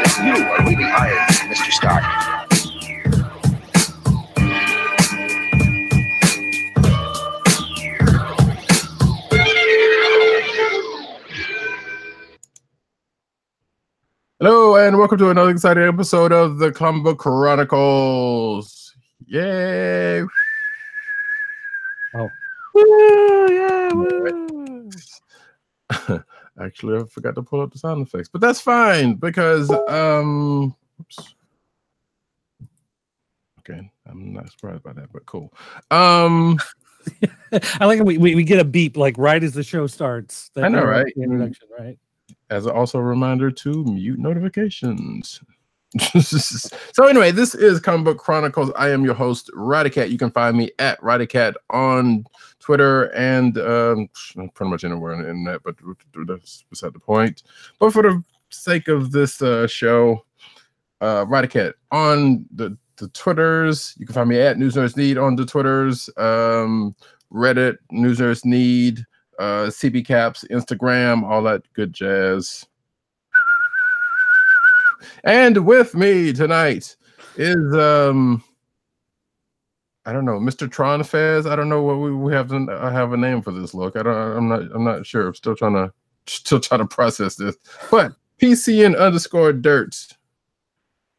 You are really hired, Mr. Stark. Hello, and welcome to another exciting episode of the Comic Book Chronicles. Yay! Oh. Woo, yeah, woo. Actually, I forgot to pull up the sound effects, but that's fine because oops. Okay, I'm not surprised by that, but cool. I like it. We get a beep like right as the show starts. I know, right? The introduction, right? As also a reminder to mute notifications. So anyway, this is Comic Book Chronicles. I am your host, Radicat. You can find me at Radicat on Twitter and pretty much anywhere on the internet, but that's beside the point. But for the sake of this show, Radicat on the Twitters. You can find me at News Nerds Need on the Twitters, Reddit, News Nerds Need, CB Caps, Instagram, all that good jazz. And with me tonight is I don't know, Mr. Tron Fez. I don't know what we have to have a name for this look. I'm not sure. I'm still trying to process this. But PCN _ Dirt.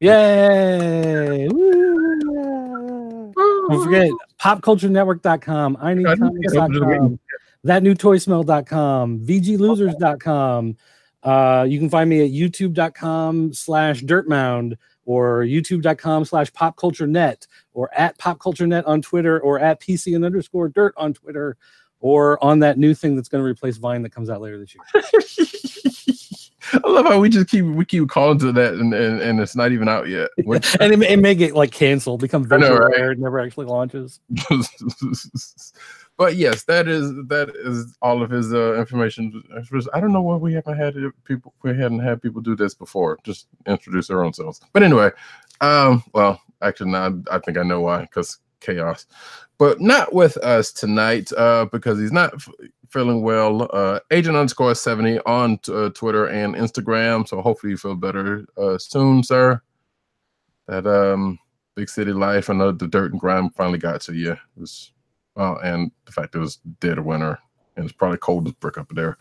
Yay! Woo! Don't forget popculturenetwork.com, ineedcomics.com, thatnewtoysmell.com, vglosers.com. You can find me at youtube.com/dirtmound or youtube.com/popculturenet or at popculturenet on Twitter or at PCN_dirt on Twitter or on that new thing that's going to replace Vine that comes out later this year. I love how we keep calling to that and it's not even out yet. And it may get like canceled, become virtual, right? It never actually launches. But yes, that is all of his information. I don't know why we hadn't had people do this before. Just introduce their own selves. But anyway, well, actually, no, I think I know why, because chaos. But not with us tonight, because he's not feeling well. Agent _70 on Twitter and Instagram. So hopefully you feel better soon, sir. That big city life and the dirt and grime finally got to you. It was, and the fact it was dead of winter and it's probably cold as brick up there.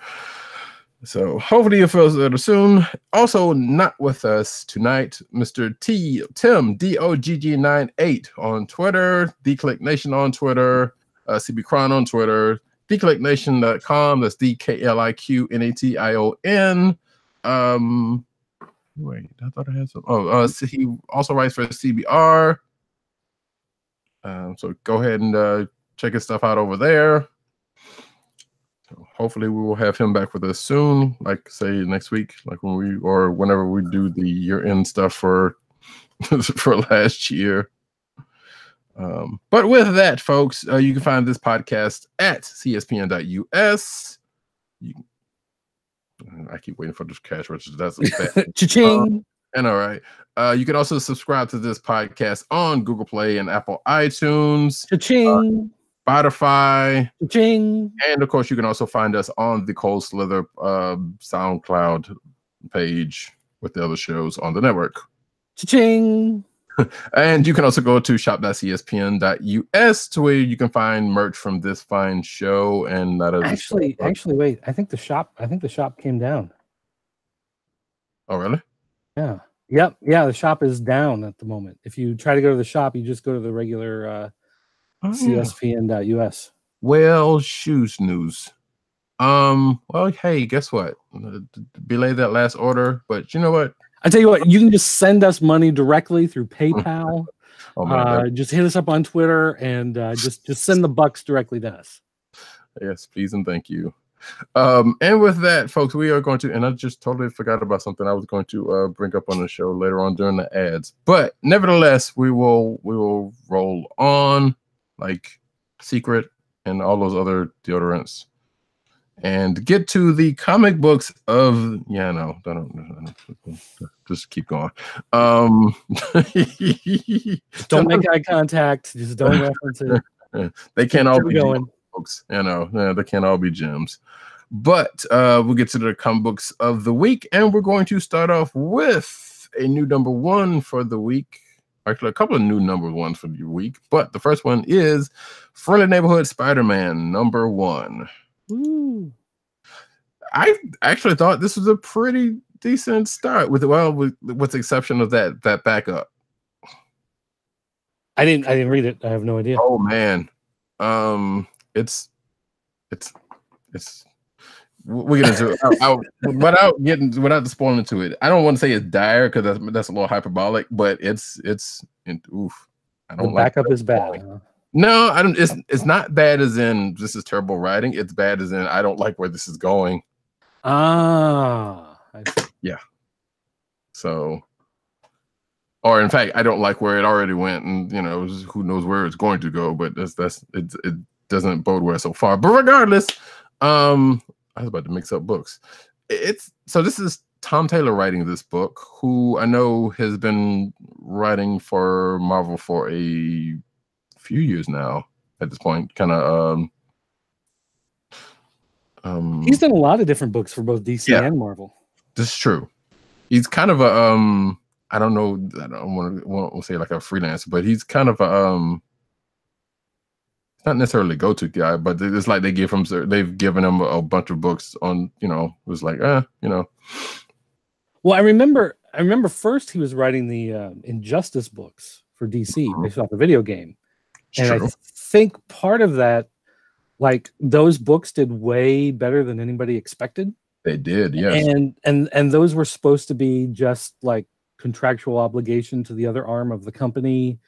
So hopefully you feel better soon. Also not with us tonight, Mr. Tim DOGG98 on Twitter, DClick Nation on Twitter, CB Cron on Twitter, DClickNation.com. That's DKLIQNATION. Wait, I thought I had some. He also writes for CBR. So go ahead and check his stuff out over there. So hopefully we will have him back with us soon, like say next week, like whenever we do the year-end stuff for last year. But with that, folks, you can find this podcast at cspn.us. I keep waiting for the cash register. That's Cha-ching. And all right. You can also subscribe to this podcast on Google Play and Apple iTunes. Cha-ching. Spotify. Cha-ching. And of course, you can also find us on the Cold Slither SoundCloud page with the other shows on the network. Cha-ching. And you can also go to shop.cspn.us to where you can find merch from this fine show. And that is actually, wait. I think the shop came down. Oh, really? Yeah. Yep. Yeah. The shop is down at the moment. If you try to go to the shop, you just go to the regular cspn.us. Well, shoes news. Well, hey, guess what? Belay that last order, but you know what? I tell you what, you can just send us money directly through PayPal. Just hit us up on Twitter and just send the bucks directly to us. Yes, please and thank you. And with that, folks, we are going to, and I just totally forgot about something I was going to bring up on the show later on during the ads. But nevertheless, we will roll on like Secret and all those other deodorants. And get to the comic books of don't just keep going. Don't make eye contact. Just don't reference it. They can't all be gems, folks. They can't all be gems. But we'll get to the comic books of the week, and we're going to start off with a new #1 for the week. Actually, a couple of new #1s for the week, but the first one is Friendly Neighborhood Spider-Man #1. Ooh. I actually thought this was a pretty decent start with the exception of that backup. I didn't read it. I have no idea. Oh man. It's we get into it without spoiling into it. I don't want to say it's dire because that's a little hyperbolic, but oof. I don't the backup is bad. Huh? No, I don't. It's not bad as in this is terrible writing. It's bad as in I don't like where this is going. Ah, I see. Yeah. So, or in fact, I don't like where it already went, and who knows where it's going to go. But it doesn't bode well so far. But regardless, I was about to mix up books. So this is Tom Taylor writing this book, who I know has been writing for Marvel for a few years now. At this point, kind of. He's done a lot of different books for both DC and Marvel. This is true. He's kind of a I don't know. I don't want to say like a freelancer, but he's kind of a not necessarily go-to guy, but it's like they've given him a bunch of books on, it was like, Well, I remember first he was writing the Injustice books for DC based off the video game. And I think part of that, like those books did way better than anybody expected. They did, yes. And those were supposed to be just like contractual obligation to the other arm of the company.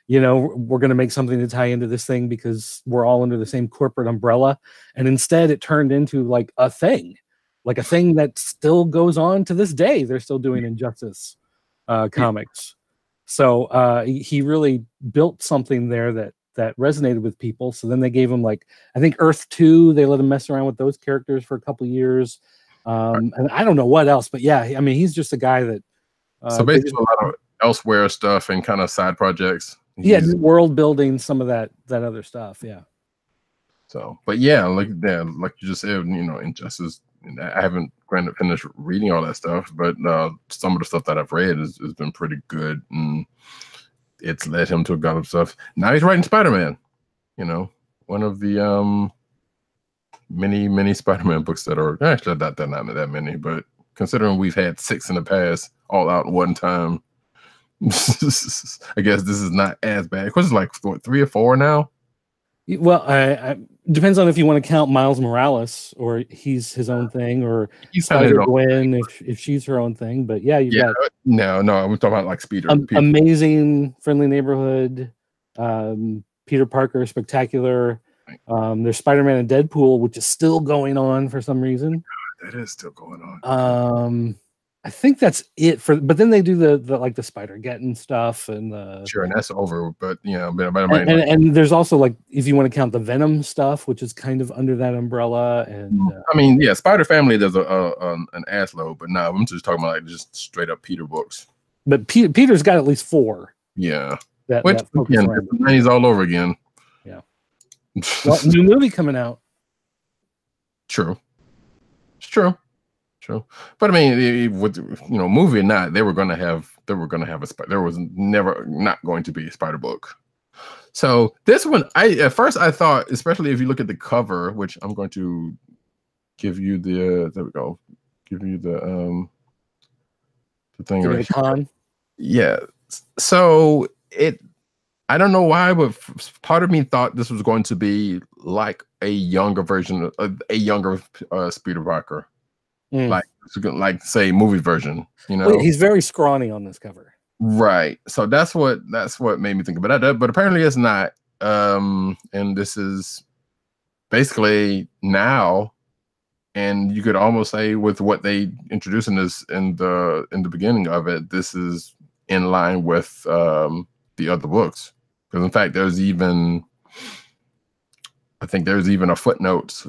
We're going to make something to tie into this thing because we're all under the same corporate umbrella. And instead it turned into like a thing that still goes on to this day. They're still doing Injustice comics. So he really built something there that resonated with people. So then they gave him I think Earth 2, they let him mess around with those characters for a couple years. And I don't know what else, but yeah, I mean, he's just a guy that. So basically a lot of elsewhere stuff and kind of side projects. World building, some of that other stuff. Yeah. So, but yeah, like you just said, Injustice. I haven't finished reading all that stuff, but some of the stuff that I've read has been pretty good, and it's led him to a lot of stuff. Now he's writing Spider-Man. One of the many Spider-Man books that are actually not that many, but considering we've had 6 in the past, all out one time. I guess this is not as bad. Because it's like 3 or 4 now. Well, I depends on if you want to count Miles Morales or he's his own thing, or Spider-Gwen if she's her own thing. But yeah, you've got no. I'm talking about like Peter. Amazing, Friendly Neighborhood, Peter Parker, Spectacular. There's Spider-Man and Deadpool, which is still going on for some reason. That is still going on. I think that's it but then they do the Spider-Geddon stuff and sure, and that's over. But and there's also if you want to count the Venom stuff, which is kind of under that umbrella. And I mean, yeah, Spider Family does an ass load, but no, I'm just talking about just straight up Peter books. But Peter's got at least 4. Yeah, which he's all over again. Yeah. Well, new movie coming out. True. It's true. But I mean, with movie or not, there was never not going to be a Spider book. So this one, at first I thought, especially if you look at the cover, which I'm going to give you the thing right here. Yeah. So I don't know why, but part of me thought this was going to be like a younger version of a younger Peter Parker. Like say movie version, Well, he's very scrawny on this cover, right? So that's what made me think about that. But apparently it's not. And this is basically now, and you could almost say with what they introduced in the beginning of it, this is in line with the other books. Because in fact, there's even a footnote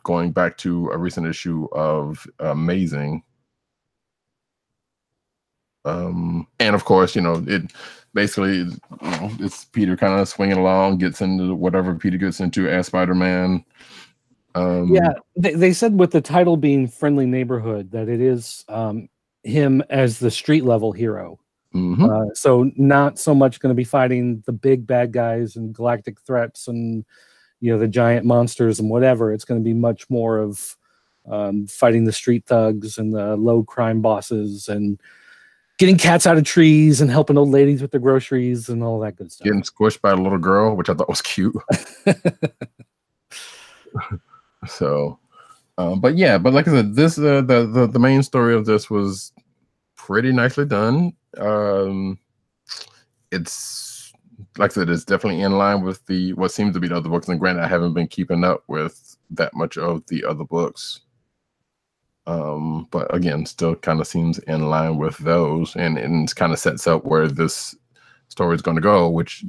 going back to a recent issue of Amazing. And of course, it basically, it's Peter kind of swinging along, gets into whatever Peter gets into as Spider-Man. Yeah, they said with the title being Friendly Neighborhood that it is him as the street level hero. Mm-hmm. So not so much going to be fighting the big bad guys and galactic threats and the giant monsters and whatever. It's going to be much more of fighting the street thugs and the low crime bosses and getting cats out of trees and helping old ladies with their groceries and all that good stuff. Getting squished by a little girl, which I thought was cute. So, but like I said, this the main story of this was pretty nicely done. It's like I said, it's definitely in line with what seems to be the other books. And granted, I haven't been keeping up with that much of the other books. But again, still kind of seems in line with those, and it kind of sets up where this story is going to go, which,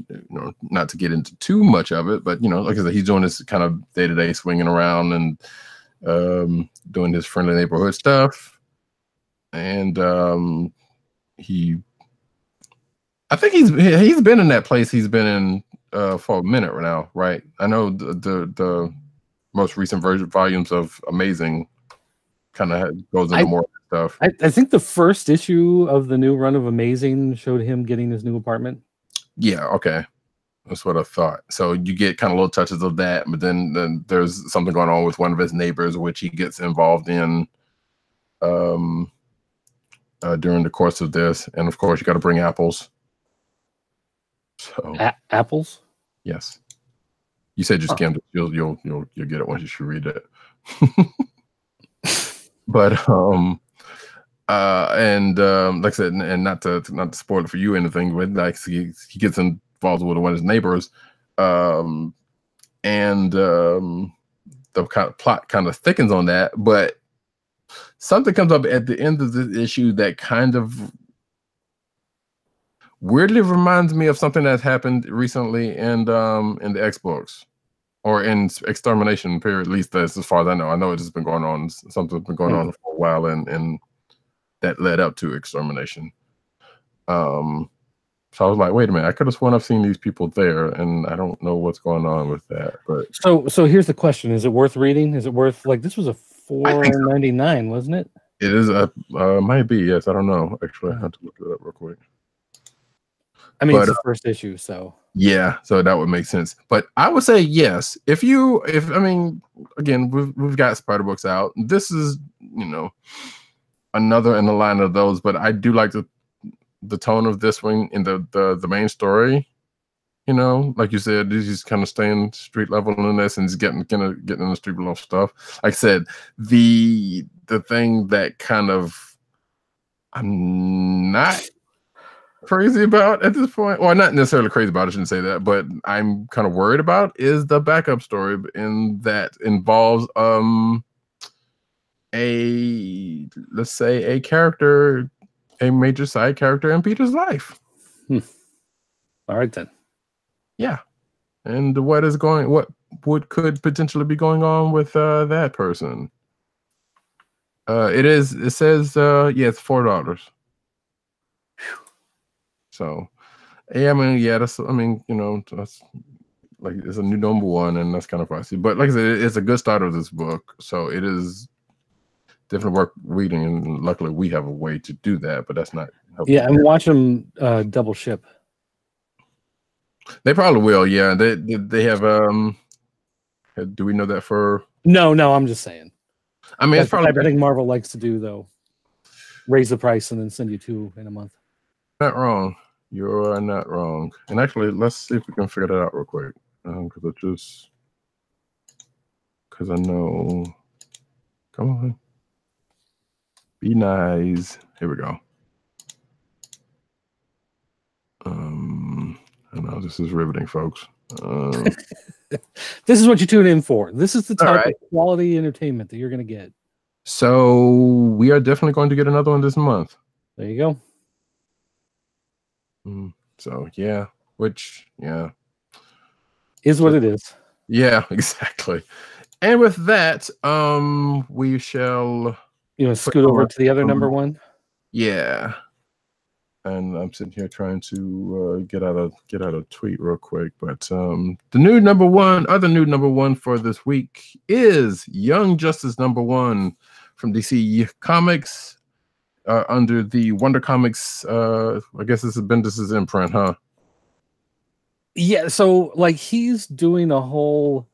not to get into too much of it, but, like I said, he's doing this kind of day-to-day swinging around and doing his friendly neighborhood stuff. And I think he's been in that place he's been in for a minute now, right? I know the most recent volumes of Amazing kind of goes into more stuff. I think the first issue of the new run of Amazing showed him getting his new apartment. Yeah, okay. That's what I thought. So you get kind of little touches of that, but then there's something going on with one of his neighbors, which he gets involved in during the course of this. And of course, you got to bring apples. So apples? Yes. You said you skimmed it. You'll get it once you should read it. But like I said, and not to spoil it for you or anything, but like he gets involved with one of his neighbors, and the plot kind of thickens on that. But something comes up at the end of the issue that kind of weirdly reminds me of something that's happened recently in the X books. Or in Extermination period, at least as far as I know. I know it's been going on. Something's been going on for a while, and that led up to Extermination. So I was like, wait a minute, I could have sworn I've seen these people there, and I don't know what's going on with that. But so here's the question: is it worth reading? Is it worth, like, this was a $4.99, wasn't it? It is might be, yes. I don't know. Actually, I have to look it up real quick. I mean, it's the first issue, so. Yeah, so that would make sense. But I would say yes. If I mean, again, we've got Spider books out. This is, another in the line of those. But I do like the tone of this one in the main story. Like you said, he's kind of staying street level in this, and he's getting in the street level stuff. Like I said, the thing that kind of I'm not crazy about at this point, well, not necessarily crazy about, I shouldn't say that, but I'm kind of worried about is the backup story, in that involves let's say a character, a major side character in Peter's life. All right then. Yeah. And what could potentially be going on with that person? It says it's $4. So, yeah, I mean, that's like, it's a new number one, and that's kind of pricey. But like I said, it's a good start of this book, so it is definitely worth reading. And luckily, we have a way to do that, but that's not helpful. Yeah, and watch them double ship. They probably will. Yeah, they have. Do we know that for? No, I'm just saying. I mean, it's probably. I think Marvel likes to do, though. Raise the price and then send you 2 in a month. Not wrong. You're not wrong. And actually, let's see if we can figure that out real quick. Because I know. Come on. Be nice. Here we go. I know this is riveting, folks. This is what you tune in for. This is the type of quality entertainment that you're going to get. So we are definitely going to get another one this month. There you go. So yeah, is what it is. Yeah, exactly. And with that, we shall. You want to scoot over to the other number one? Yeah. And I'm sitting here trying to get out a tweet real quick, but the new number one for this week is Young Justice number 1 from DC Comics. under the Wonder Comics. I guess this is Bendis's imprint, huh? Yeah. So like he's doing a whole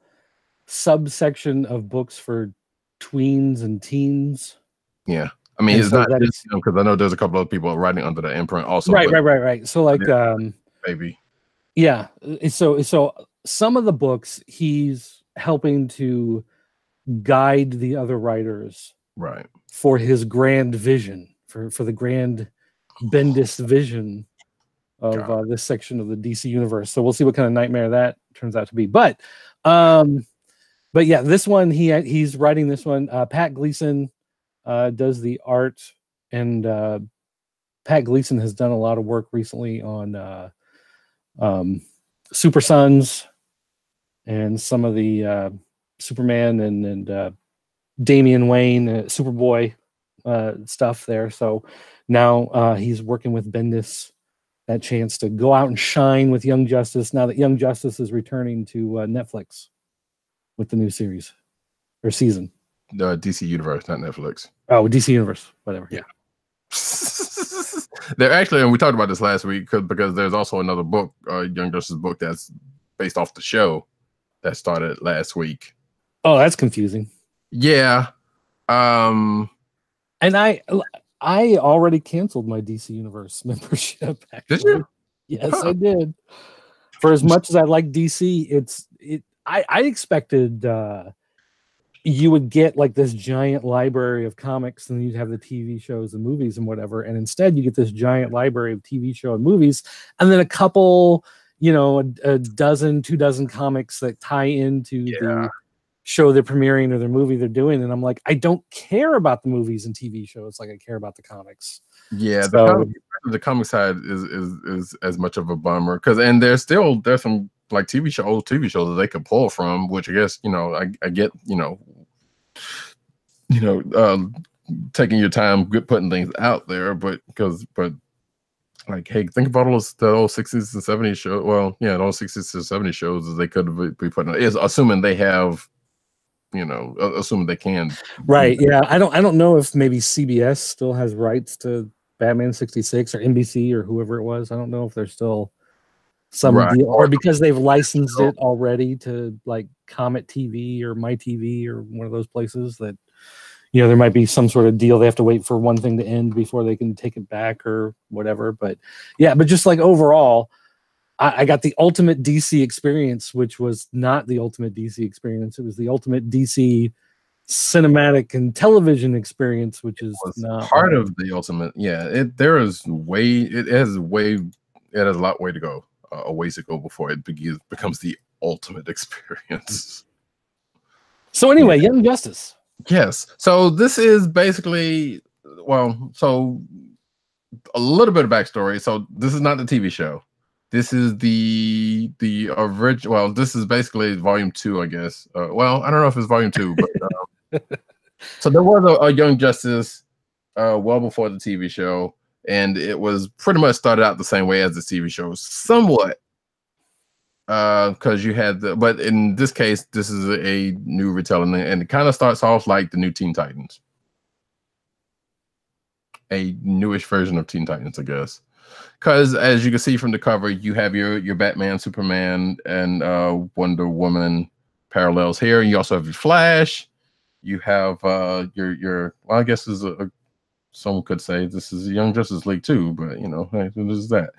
subsection of books for tweens and teens. Yeah. I mean, And it's so not that's- just because I know there's a couple of people writing under that imprint also. Right, but right. So like, maybe. yeah. So some of the books he's helping to guide the other writers Right. for his grand vision, for the grand Bendis vision of this section of the DC universe. So we'll see what kind of nightmare that turns out to be. But yeah, this one he's writing this one. Pat Gleason does the art, and Pat Gleason has done a lot of work recently on Super Sons and some of the Superman and Damian Wayne, Superboy stuff there. So now he's working with Bendis, that chance to go out and shine with Young Justice now that Young Justice is returning to Netflix with the new series or season. The DC Universe, not Netflix. Oh, DC Universe, whatever. Yeah. They're actually, and we talked about this last week because there's also another book, Young Justice book that's based off the show that started last week. Oh, that's confusing. Yeah. And I already canceled my DC Universe membership. Actually. Did you? Yes, I did. For as much as I like DC, I expected you would get like this giant library of comics, and you'd have the TV shows and movies and whatever. And instead, you get this giant library of TV show and movies, and then a couple, a dozen, 24 comics that tie into the show they're premiering or their movie they're doing. And I'm like, I don't care about the movies and TV shows like I care about the comics. Yeah, so, the comic side is as much of a bummer because there's some like old TV shows that they could pull from, which I guess I get taking your time putting things out there, but like, hey, think about all the old 60s and 70s shows. Well, yeah, those 60s and 70s shows that they could be putting out, is assuming they have, assuming they can. Right. Yeah. I don't know if maybe CBS still has rights to Batman 66 or NBC or whoever it was. I don't know if there's still some deal, or because they've licensed it already to like Comet TV or My TV or one of those places that, there might be some sort of deal. They have to wait for one thing to end before they can take it back or whatever. But yeah, but just like overall, I got the ultimate DC experience, which was not the ultimate DC experience. It was the ultimate DC cinematic and television experience, which is not part of the ultimate. Yeah, it has a lot way to go, a ways to go before it becomes the ultimate experience. So anyway, Young Justice. Yes. So this is basically, so a little bit of backstory. So this is not the TV show. This is the original. Well, this is basically volume 2, I guess. I don't know if it's volume 2, but so there was a Young Justice well before the TV show, and it was pretty much started out the same way as the TV show, somewhat. Because you had but in this case, this is a new retelling, and it kind of starts off like the new Teen Titans, a newish version of Teen Titans, I guess. Because as you can see from the cover, you have your Batman, Superman, and Wonder Woman parallels here. You also have your Flash. You have your I guess is someone could say this is a Young Justice League too, but hey, this is that.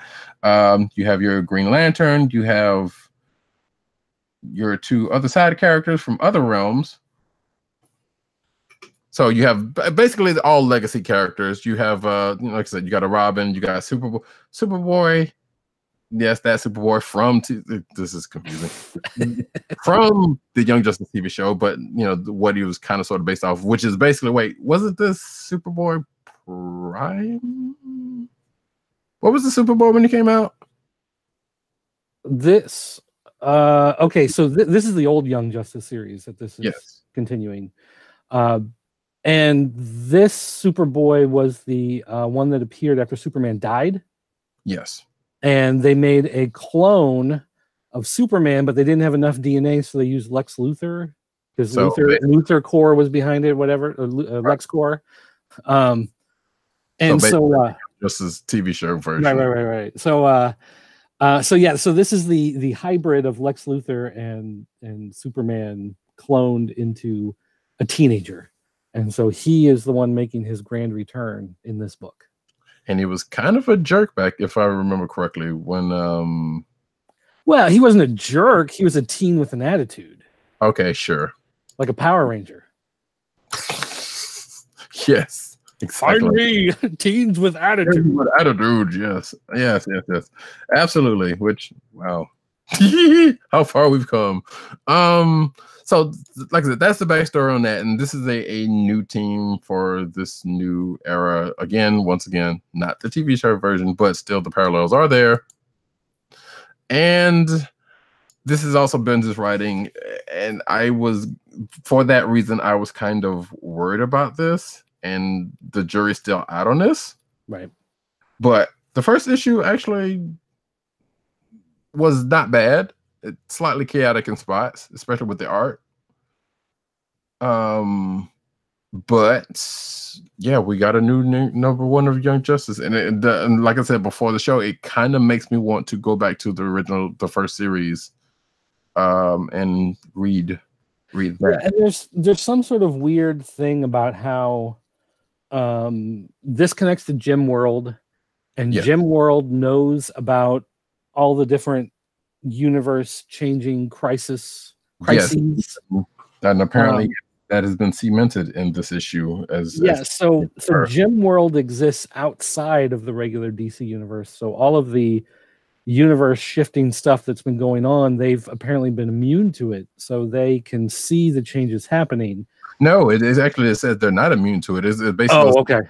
You have your Green Lantern. You have your 2 other side characters from other realms. So you have basically all legacy characters. You have, like I said, you got a Robin. You got Superboy. Yes, that Superboy from this is confusing from the Young Justice TV show, but what he was kind of sort of based off, which is basically wasn't this Superboy Prime? What was the Superboy when he came out? This okay, so this is the old Young Justice series that this is continuing. And this Superboy was the one that appeared after Superman died. Yes. And they made a clone of Superman, but they didn't have enough DNA, so they used Lex Luthor because Luthor Core was behind it, whatever, Lex Core. And so just as TV show version. Right. So this is the hybrid of Lex Luthor and Superman cloned into a teenager. And so he is the one making his grand return in this book. And he was kind of a jerk back, if I remember correctly, when well, he wasn't a jerk, he was a teen with an attitude. Okay, sure. Like a Power Ranger. Yes. Exactly. Finally, teens with attitude. With attitude, yes. Absolutely. Which, wow. How far we've come. So like I said, that's the backstory on that. And this is a new team for this new era. Once again, not the TV show version, but still the parallels are there. And this has also Bendis writing. And for that reason, I was kind of worried about this. And the jury's still out on this. Right. But the first issue actually was not bad. It's slightly chaotic in spots, especially with the art. But yeah, we got a new number one of Young Justice. And like I said before the show, it kind of makes me want to go back to the first series and read that. Yeah, and there's some sort of weird thing about how this connects to Gem World, and Gem World knows about all the different universe changing crises. Yes. And apparently that has been cemented in this issue so Gem World exists outside of the regular DC universe. So all of the universe shifting stuff that's been going on, they've apparently been immune to it, so they can see the changes happening. No, it says they're not immune to it. It's basically okay.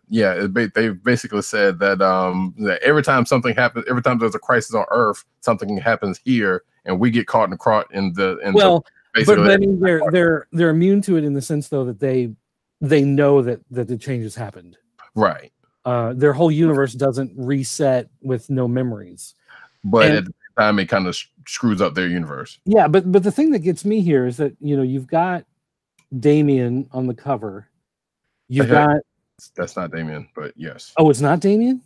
Yeah, they basically said that every time something happens, every time there's a crisis on Earth, something happens here, and we get caught in the but I mean they're immune to it in the sense though that they know that the changes happened. Right. Their whole universe doesn't reset with no memories. But at the time, it kind of screws up their universe. Yeah, but the thing that gets me here is that you've got Damian on the cover. That's not Damian, but yes. Oh, it's not Damian?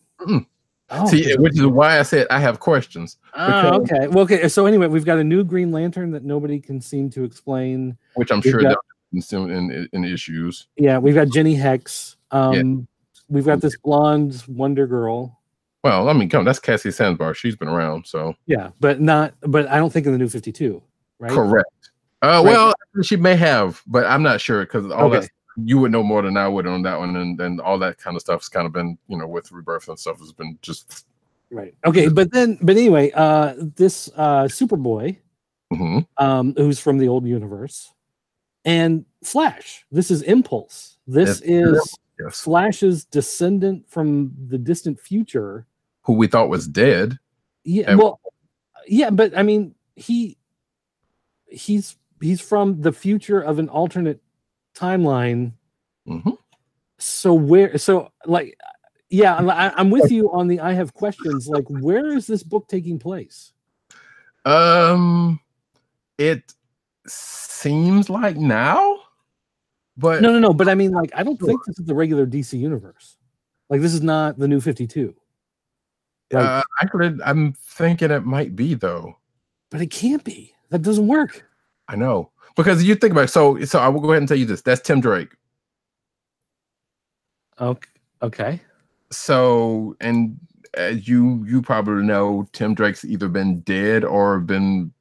Oh, see, which is why I said I have questions. Okay. Well, okay. So anyway, we've got a new Green Lantern that nobody can seem to explain. Which I'm sure they'll in issues. Yeah, we've got Jenny Hex. We've got this blonde Wonder Girl. Well, I mean, that's Cassie Sandbar. She's been around, so yeah, but I don't think in the New 52, right? Correct. Well, she may have, but I'm not sure because all that you would know more than I would on that one, and all that kind of stuff has kind of been, with Rebirth and stuff has been just right. Okay, but anyway, this Superboy, who's from the old universe, and Flash. This is Impulse. This is Flash's descendant from the distant future, who we thought was dead. Yeah, but I mean, he's from the future of an alternate timeline. I'm with you on the I have questions. Like, where is this book taking place? It seems like now, but no. But I mean, like, I don't think this is the regular DC universe. Like, this is not the New 52. Actually, I'm thinking it might be though, but it can't be. That doesn't work. I know, because you think about it. So I will go ahead and tell you this. That's Tim Drake. Okay. So, and as you probably know, Tim Drake's either been dead or been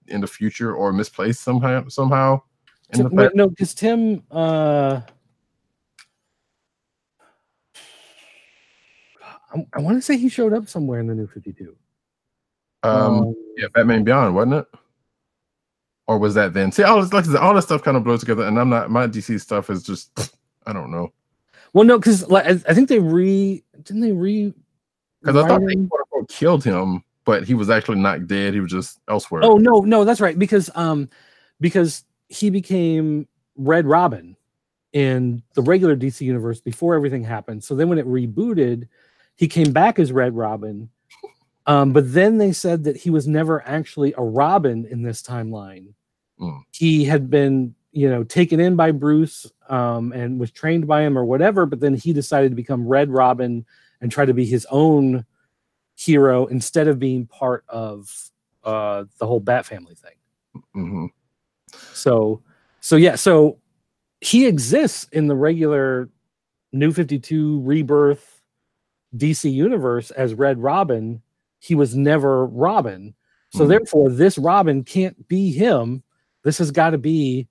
in the future or misplaced somehow. No, because Tim. I want to say he showed up somewhere in the New 52. Batman Beyond, wasn't it? Or was that then? See, all this stuff kind of blows together, and my DC stuff is just I don't know. Well, no, because I think they because I thought they quote unquote killed him, but he was actually not dead. He was just elsewhere. Oh no, that's right. Because he became Red Robin in the regular DC universe before everything happened. So then when it rebooted, he came back as Red Robin. But then they said that he was never actually a Robin in this timeline. He had been taken in by Bruce and was trained by him or whatever, but then he decided to become Red Robin and try to be his own hero instead of being part of the whole Bat family thing. Mm-hmm. So he exists in the regular New 52 Rebirth DC universe as Red Robin. He was never Robin. So therefore, this Robin can't be him. This has got to be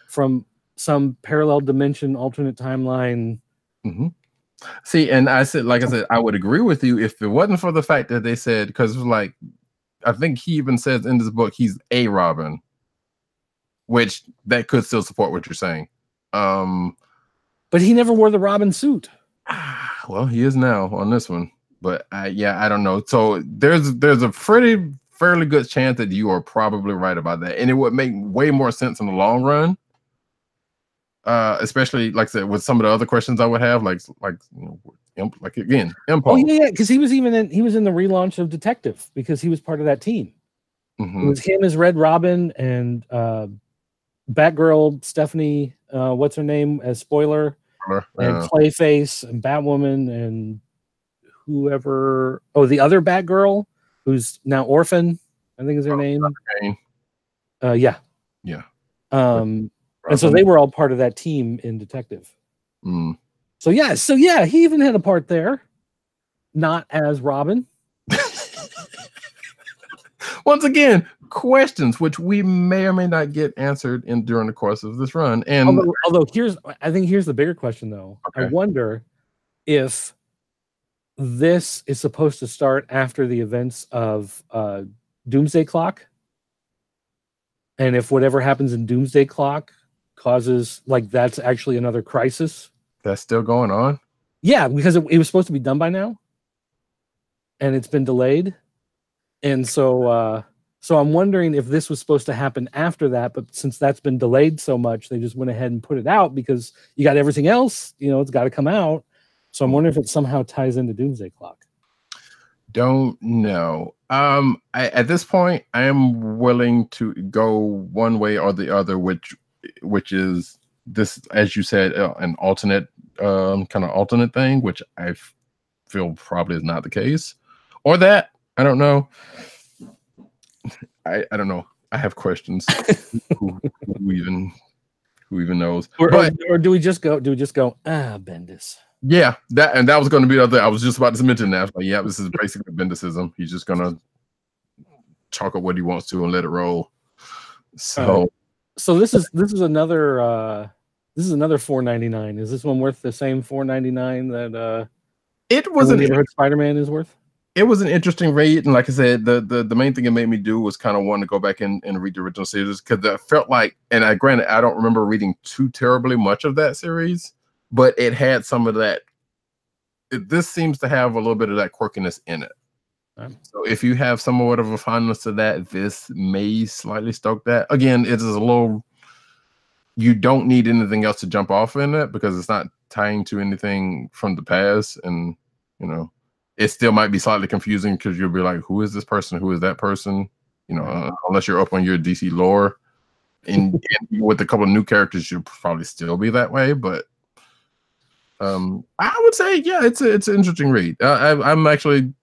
from some parallel dimension, alternate timeline. Mm-hmm. See, and I said, I would agree with you if it wasn't for the fact that they said, because like, I think he even says in this book, he's a Robin, which that could still support what you're saying. But he never wore the Robin suit. Well, he is now on this one, but I don't know. So there's a fairly good chance that you are probably right about that, and it would make way more sense in the long run. Especially like I said, with some of the other questions I would have, like again, Impulse. Oh yeah, because he was in the relaunch of Detective because he was part of that team. Mm-hmm. It was him as Red Robin and Batgirl Stephanie, what's her name as Spoiler, and Clayface and Batwoman and whoever. Oh, the other Batgirl who's now Orphan, I think is her name. Yeah. And so they were all part of that team in Detective. So yeah, he even had a part there, not as Robin. Once again, questions which we may or may not get answered during the course of this run. And although I think here's the bigger question though. Okay. I wonder if this is supposed to start after the events of Doomsday Clock, and if whatever happens in Doomsday Clock causes that's actually another crisis. That's still going on? Yeah, because it was supposed to be done by now, and it's been delayed. And so I'm wondering if this was supposed to happen after that, but since that's been delayed so much, they just went ahead and put it out because you got everything else, it's got to come out. So I'm wondering if it somehow ties into Doomsday Clock. Don't know. At this point, I am willing to go one way or the other, which is this, as you said, an alternate kind of alternate thing, which I feel probably is not the case, or that I don't know. I don't know. I have questions. who even knows? Or do we just go? Bendis? Yeah, that was going to be the other. I was just about to mention that. Like, yeah, this is basically Bendisism. He's just gonna chalk up what he wants to and let it roll. So this is another $4.99. Is this one worth the same $4.99 that it was Neighborhood Spider-Man is worth? It was an interesting read, and like I said, the main thing it made me do was kind of want to go back and read the original series because I felt like, and granted I don't remember reading too terribly much of that series, but it had some of that. This seems to have a little bit of that quirkiness in it. So if you have somewhat of a fondness to that, this may slightly stoke that. Again, it is a little. You don't need anything else to jump off in it because it's not tying to anything from the past, and it still might be slightly confusing because you'll be like, who is this person? Who is that person? Unless you're up on your DC lore. And with a couple of new characters, you'll probably still be that way. But I would say, yeah, it's an interesting read. I'm actually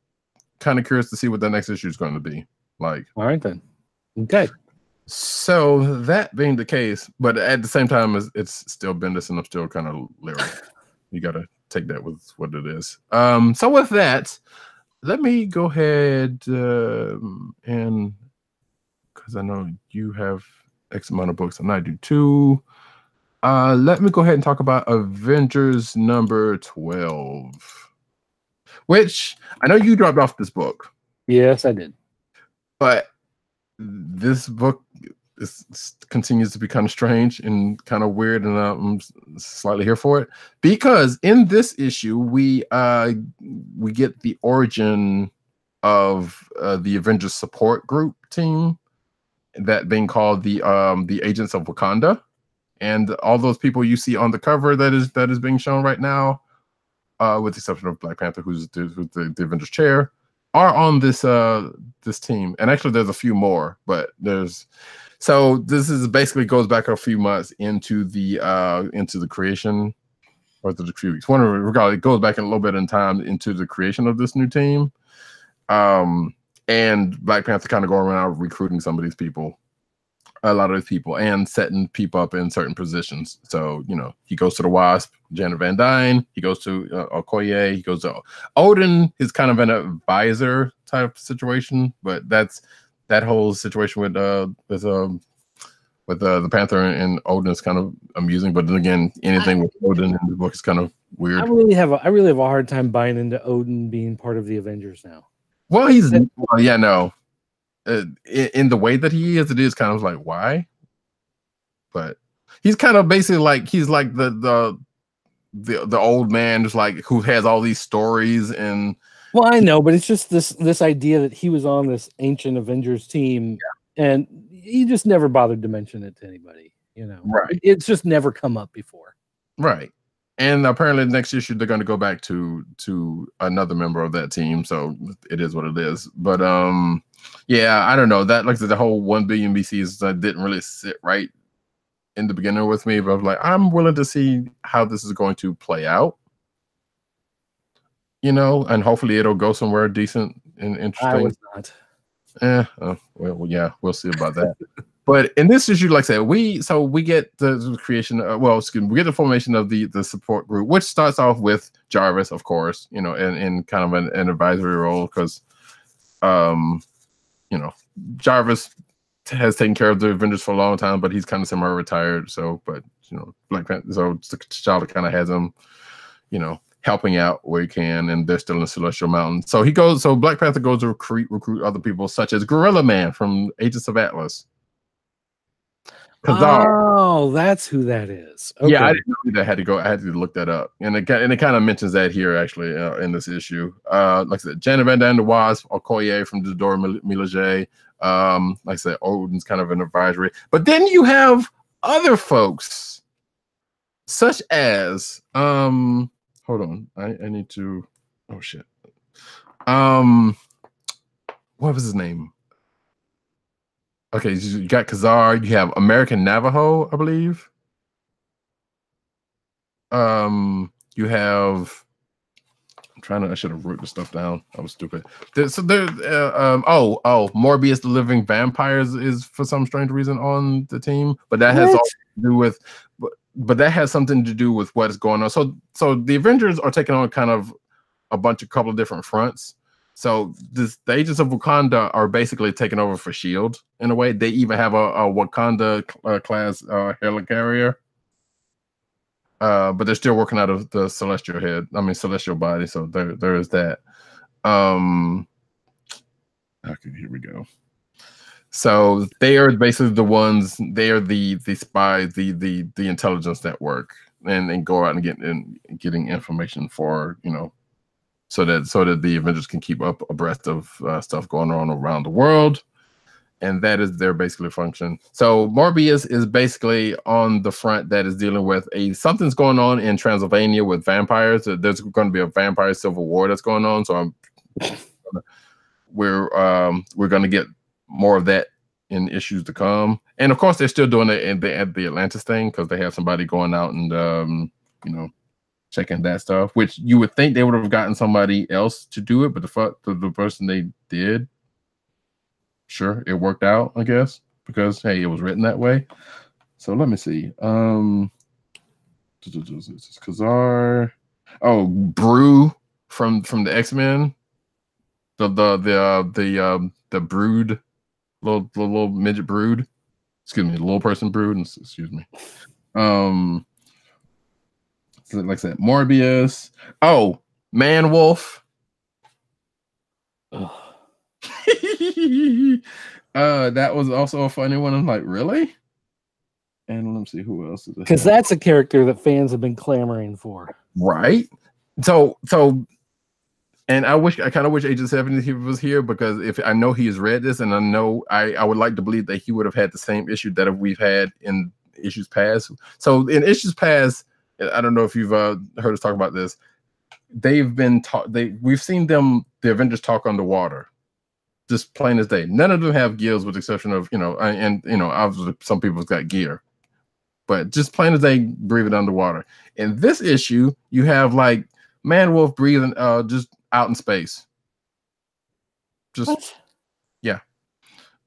kind of curious to see what the next issue is going to be like. All right, then. Okay. So that being the case, but at the same time, it's still Bendis, and I'm still kind of leery. You got to take that with what it is. So with that, let me go ahead and because I know you have X amount of books and I do too. Let me go ahead and talk about Avengers number 12, which I know you dropped off this book. Yes, I did. But this book continues to be kind of strange and kind of weird, and I'm slightly here for it because in this issue we get the origin of the Avengers support group team, that being called the Agents of Wakanda, and all those people you see on the cover that is being shown right now, with the exception of Black Panther, who's the Avengers chair, are on this this team, and actually there's a few more, but there's so this is basically goes back a few months into the creation, or the few weeks. One regardless, it goes back a little bit in time into the creation of this new team. And Black Panther kind of going around recruiting some of these people, a lot of these people, and setting people up in certain positions. So, you know, he goes to the Wasp, Janet Van Dyne, he goes to Okoye, he goes to Odin is kind of an advisor type situation, but that whole situation with the Panther and Odin is kind of amusing. But then again, anything with Odin in the book is kind of weird. I really have a hard time buying into Odin being part of the Avengers now. Well, in the way that he is, it is kind of like, why? But he's kind of basically like, he's like the old man, just like, who has all these stories. And well, I know, but it's just this idea that he was on this ancient Avengers team, and he just never bothered to mention it to anybody, you know. Right. It's just never come up before. Right. And apparently next issue they're going to go back to another member of that team, so it is what it is. But yeah, I don't know. That, like I said, the whole 1 billion BCs didn't really sit right in the beginning with me, but I was like, I'm willing to see how this is going to play out, you know, and hopefully it'll go somewhere decent and interesting. I was not. Well, yeah, we'll see about that. But in this issue, like I said, we get the creation. We get the formation of the support group, which starts off with Jarvis, of course, you know, in kind of an advisory role, because, you know, Jarvis has taken care of the Avengers for a long time, but he's kind of semi-retired. So, but you know, Black Panther, so T'Challa kind of has him, you know, helping out where he can, and they're still in Celestial Mountain. So Black Panther goes to recruit other people, such as Gorilla Man from Agents of Atlas. Oh, that's who that is. Okay. Yeah, I didn't know that. I had to look that up, and it kind of mentions that here actually in this issue. Like I said, Janet Van Dyne, the Wasp, Okoye from Dora Milaje. Like I said, Odin's kind of an advisory, but then you have other folks, such as hold on, I need to. Oh shit. What was his name? Okay, you got Khazar, you have American Navajo, I believe. You have, I should have wrote the stuff down. I was stupid. Morbius the Living Vampires is for some strange reason on the team, but that has all to do with, but that has something to do with what is going on. So the Avengers are taking on kind of couple of different fronts. So the Agents of Wakanda are basically taking over for S.H.I.E.L.D. in a way. They even have a Wakanda class helicarrier. But they're still working out of the celestial body. So there is that. Okay, here we go. So they are basically the ones. They are the spies, the intelligence network, and go out and getting information for, you know, so that the Avengers can keep up abreast of stuff going on around the world. And that is their basically function. So Morbius is basically on the front that is dealing with something's going on in Transylvania with vampires. There's going to be a vampire civil war that's going on. So we're going to get more of that in issues to come. And of course, they're still doing it at the Atlantis thing, because they have somebody going out and you know, checking that stuff, which you would think they would have gotten somebody else to do it, but the person they did, sure, it worked out, I guess, because hey, it was written that way. So let me see. Khazar. Oh, Brew from the X-Men. The Brood, little midget Brood. Excuse me, the little person Brood. Excuse me. Like I said, Morbius. Oh, Man Wolf. That was also a funny one. I'm like, really? And let me see who else is it. Because that's a character that fans have been clamoring for. Right. So and I kind of wish Agent 70 was here, because if I know he has read this, and I know I would like to believe that he would have had the same issue that we've had in issues past. So in issues past, I don't know if you've heard us talk about this. they've been taught. We've seen them, the Avengers, talk underwater, just plain as day. None of them have gills, with the exception of obviously some people's got gear, but just plain as day, breathing underwater. In this issue, you have like Man-Wolf breathing just out in space. Just What? yeah.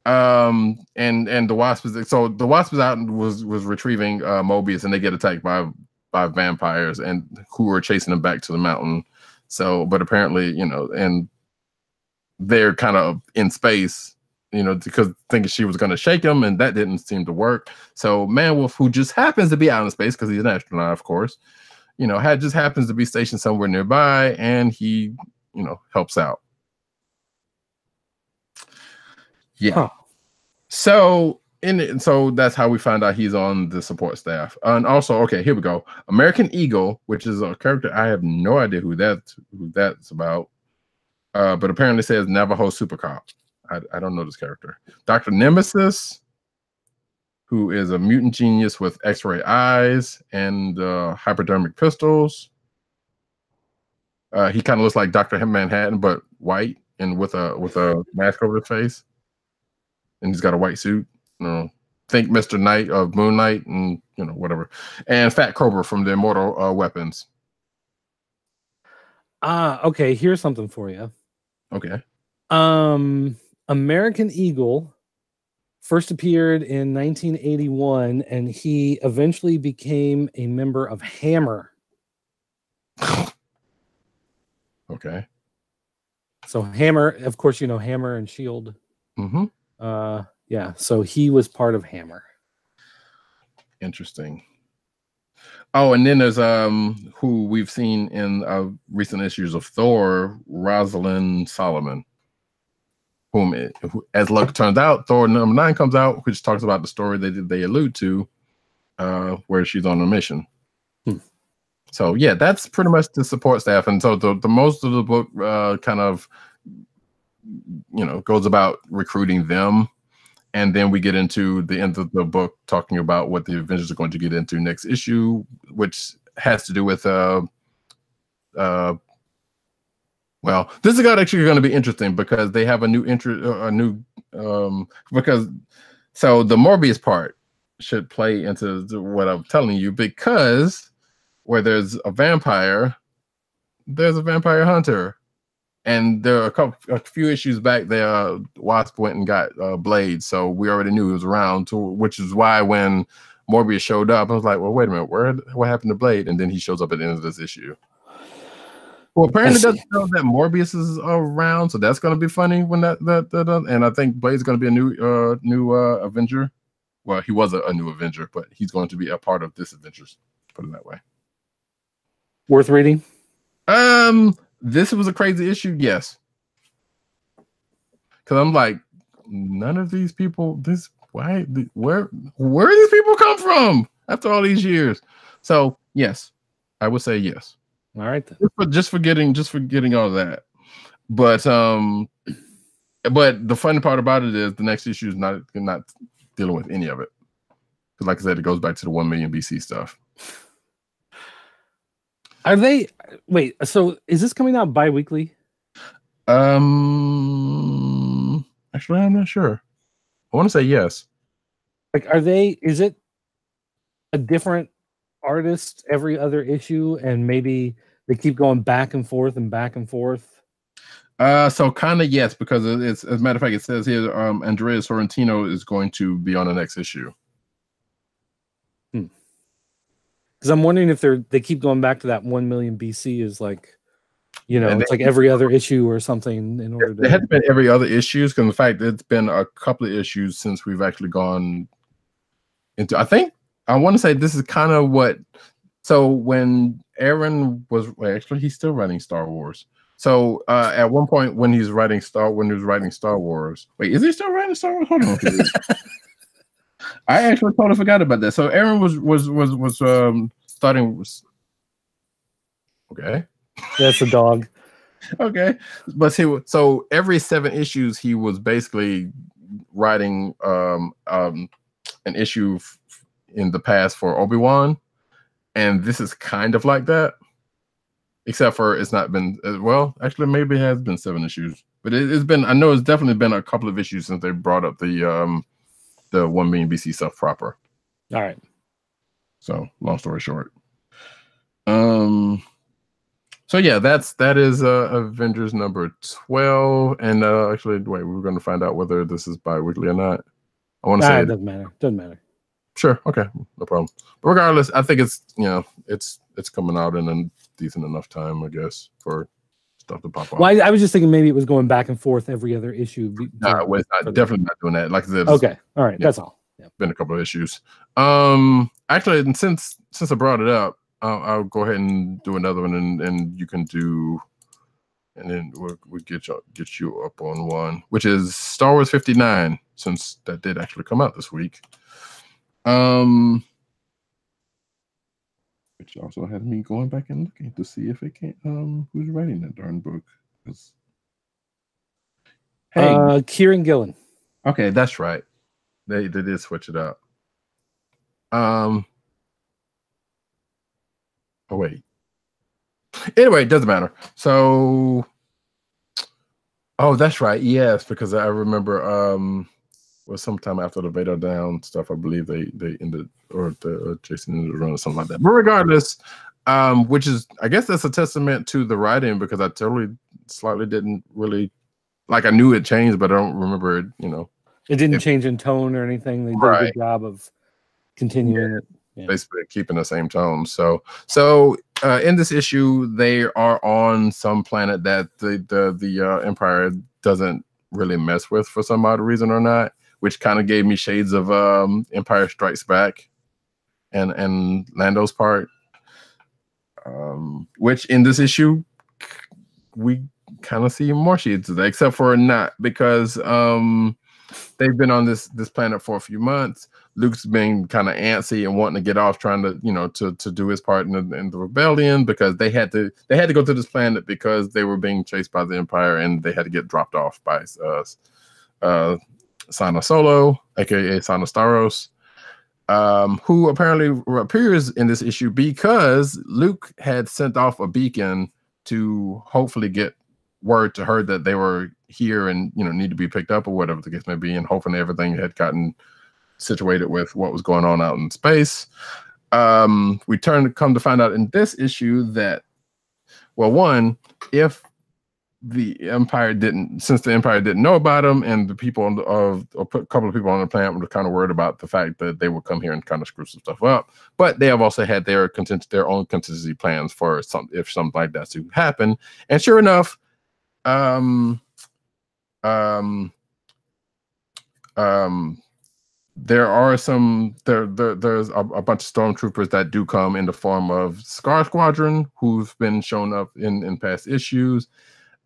And the Wasp is out and was retrieving Mobius, and they get attacked by vampires and who are chasing them back to the mountain. So, but apparently, and they're kind of in space, because thinking she was going to shake him, and that didn't seem to work. So Man-Wolf, who just happens to be out in space because he's an astronaut, of course, just happens to be stationed somewhere nearby, and he, helps out. Yeah. Huh. So that's how we find out he's on the support staff. And also, okay, here we go. American Eagle, which is a character I have no idea who that's about. But apparently says Navajo Super Cop. I don't know this character. Dr. Nemesis, who is a mutant genius with X-ray eyes and hypodermic pistols. He kind of looks like Dr. Manhattan, but white and with a mask over his face. And he's got a white suit. Think Mr. Knight of Moon Knight, and whatever. And Fat Cobra from the Immortal Weapons. Okay, here's something for you. Okay. American Eagle first appeared in 1981, and he eventually became a member of Hammer. Okay. So Hammer, of course, Hammer and Shield. Mm-hmm. Yeah, so he was part of Hammer. Interesting. Oh, and then there's who we've seen in recent issues of Thor, Rosalind Solomon, who, as luck turns out, Thor #9 comes out, which talks about the story they allude to, where she's on a mission. So yeah, that's pretty much the support staff, and so the most of the book kind of goes about recruiting them. And then we get into the end of the book talking about what the Avengers are going to get into next issue, which has to do with well, this is actually going to be interesting because they have a new because so the Morbius part should play into what I'm telling you, because where there's a vampire, there's a vampire hunter. And there are a few issues back there, Wasp went and got Blade, so we already knew he was around. Which is why when Morbius showed up, I was like, "Well, wait a minute, what happened to Blade?" And then he shows up at the end of this issue. Well, apparently it doesn't know that Morbius is around, so that's going to be funny when that. And I think Blade's going to be a new Avenger. Well, he was a new Avenger, but he's going to be a part of this Avengers. Put it that way. Worth reading. This was a crazy issue, yes. Because I'm like, none of these people. Where these people come from after all these years? So yes, I would say yes. All right, then. Just for getting all of that. But the funny part about it is the next issue is not dealing with any of it. Because like I said, it goes back to the 1 million BC stuff. Are they? Wait, so is this coming out bi-weekly? Actually, I'm not sure. I want to say yes. Like, is it a different artist every other issue, and maybe they keep going back and forth and back and forth? So kind of yes, because it's, as a matter of fact, it says here, Andrea Sorrentino is going to be on the next issue. Because I'm wondering if they keep going back to that 1 million BC is like, it's like every other issue or something in order to. It has been every other issues, because in fact it's been a couple of issues since we've actually gone into. I want to say this is kind of what. So when Aaron was actually he's still writing Star Wars. So at one point when he was writing Star Wars, wait, is he still writing Star Wars? Hold on. I actually totally forgot about that. So Aaron was starting. Okay. That's a dog. Okay, but so every 7 issues he was basically writing an issue in the past for Obi-Wan, and this is kind of like that. except for it's not been well. Actually, maybe it has been 7 issues, but it's been. I know it's definitely been a couple of issues since they brought up the 1 million BC stuff proper. All right. So long story short, so yeah, that is Avengers number 12, and actually, wait, we're going to find out whether this is bi-weekly or not. I want to say it doesn't matter. Doesn't matter. Sure, okay, no problem. But regardless, I think it's it's coming out in a decent enough time, I guess, for stuff to pop off. Well, I was just thinking maybe it was going back and forth every other issue. No, it's not, definitely not doing that. Like I said, okay, all right, that's all. Yeah. Been a couple of issues. Actually, and since I brought it up, I'll go ahead and do another one, and you can do, and then we'll get you up on one, which is Star Wars 59, since that did actually come out this week. Which also had me going back and looking to see if it can who's writing that darn book. Hey, Kieran Gillen. Okay, that's right. They did switch it up. Oh wait. Anyway, it doesn't matter. So, oh, that's right. Yes, because I remember was sometime after the Vader Down stuff. I believe they ended, or Jason ended the run or something like that. But regardless, which is, I guess that's a testament to the writing, because I slightly didn't really, like, I knew it changed, but I don't remember it. It didn't change in tone or anything. They did a good job of continuing it. Yeah. Basically keeping the same tone. So in this issue, they are on some planet that the Empire doesn't really mess with for some odd reason or not, which kind of gave me shades of Empire Strikes Back and Lando's part, which in this issue we kind of see more shades of that, except for not, because they've been on this planet for a few months. Luke's been kind of antsy and wanting to get off, trying to to do his part in the rebellion, because they had to go to this planet because they were being chased by the Empire, and they had to get dropped off by Sana Solo, aka Sana Staros, who apparently appears in this issue because Luke had sent off a beacon to hopefully get word to her that they were here and need to be picked up, or whatever the case may be, and hopefully everything had gotten situated with what was going on out in space. We come to find out in this issue that, well, one, if the Empire didn't know about them, and the people a couple of people on the planet were kind of worried about the fact that they would come here and kind of screw some stuff up, but they have also had their own contingency plans for if something like that to happen. And sure enough, there are there's a bunch of stormtroopers that do come in the form of Scar Squadron, who've been shown up in past issues,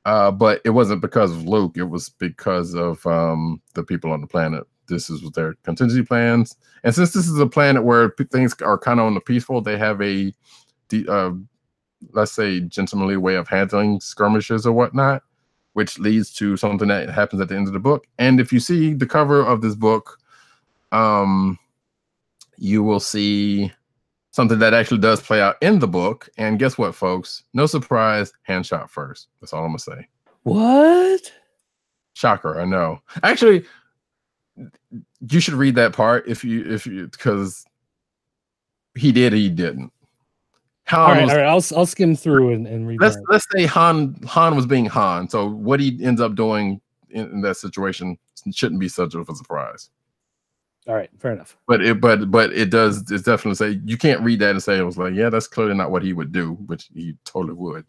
but it wasn't because of Luke. It was because of the people on the planet. This is their contingency plans, and since this is a planet where things are kind of on the peaceful, they have a let's say gentlemanly way of handling skirmishes or whatnot, which leads to something that happens at the end of the book. And if you see the cover of this book, you will see something that actually does play out in the book. And guess what, folks? No surprise, hand shot first. That's all I'm gonna say. What? Shocker, I know. Actually, you should read that part if you because he did or he didn't. All right. I'll skim through and read. Let's say Han was being Han. So what he ends up doing in that situation shouldn't be such of a surprise. All right, fair enough. But it does. It's definitely say you can't read that and say it was like, yeah, that's clearly not what he would do, which he totally would.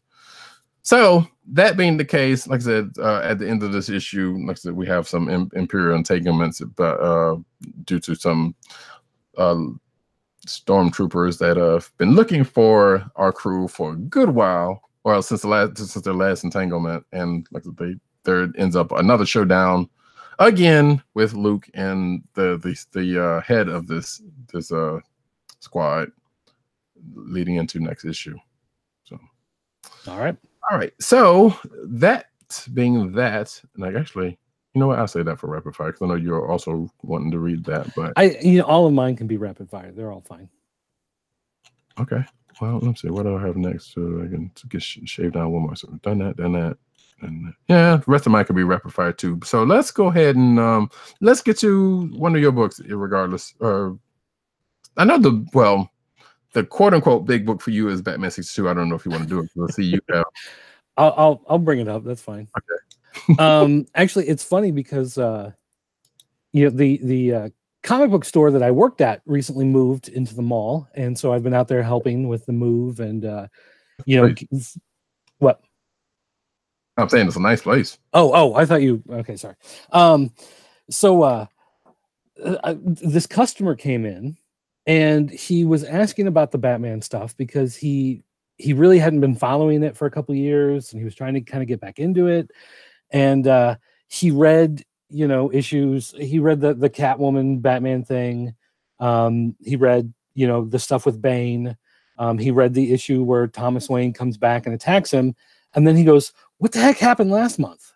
So that being the case, like I said, at the end of this issue, like I said, we have some Imperial entanglements, but due to some stormtroopers that have been looking for our crew for a good while, well, since their last entanglement, and like there ends up another showdown again with Luke and the head of this squad, leading into next issue. So, all right. So that being that, and like actually, you know what? I'll say that for rapid fire because I know you're also wanting to read that. But all of mine can be rapid fire. They're all fine. Okay. well, let's see. What do I have next? So I can get shaved down one more. So done that, and yeah, the rest of mine could be rapid fire too. So let's go ahead and let's get to one of your books, regardless. I know the quote unquote big book for you is Batman 62. I don't know if you want to do it. Let's see. You have. I'll bring it up. That's fine. Okay. Actually, it's funny because the comic book store that I worked at recently moved into the mall, and so I've been out there helping with the move and what? I'm saying it's a nice place. Oh, I thought you. Okay, sorry. This customer came in, and he was asking about the Batman stuff because he really hadn't been following it for a couple of years, and he was trying to kind of get back into it. And he read, issues. He read the Catwoman Batman thing. He read, the stuff with Bane. He read the issue where Thomas Wayne comes back and attacks him, and then he goes, "What the heck happened last month?"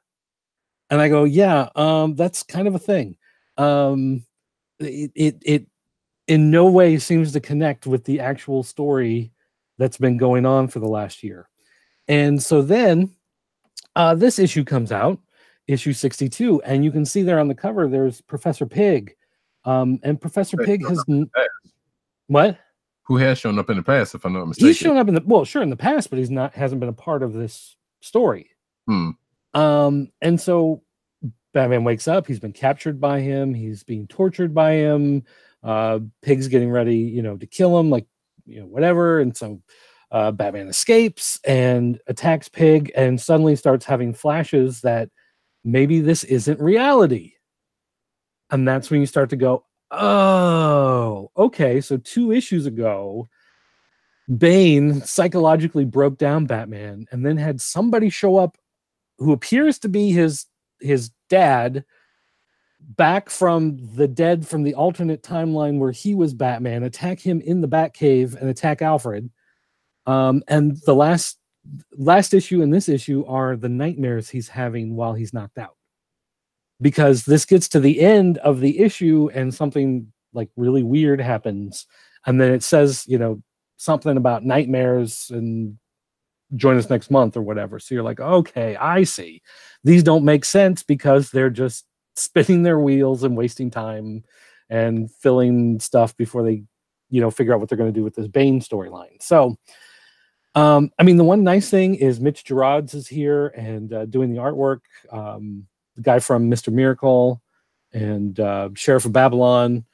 And I go, "Yeah, that's kind of a thing." It in no way seems to connect with the actual story that's been going on for the last year. And so then this issue comes out, issue 62, and you can see there on the cover there's Professor Pig. And Professor Pig has what? Who has shown up in the past, if I'm not mistaken. He's shown up in the past, but hasn't been a part of this story. And so Batman wakes up, he's been captured by him, he's being tortured by him, Pig's getting ready, to kill him, whatever. And so Batman escapes and attacks Pig and suddenly starts having flashes that maybe this isn't reality. And that's when you start to go, oh, okay. So 2 issues ago, Bane psychologically broke down Batman and then had somebody show up who appears to be his dad back from the dead from the alternate timeline where he was Batman, attack him in the Batcave and attack Alfred. And the last issue and this issue are the nightmares he's having while he's knocked out. Because this gets to the end of the issue and something like really weird happens. And then it says, something about nightmares and join us next month or whatever. So you're like, okay, I see. These don't make sense because they're just spinning their wheels and wasting time and filling stuff before they, figure out what they're going to do with this Bane storyline. So, the one nice thing is Mitch Gerads is here and doing the artwork. The guy from Mr. Miracle and Sheriff of Babylon.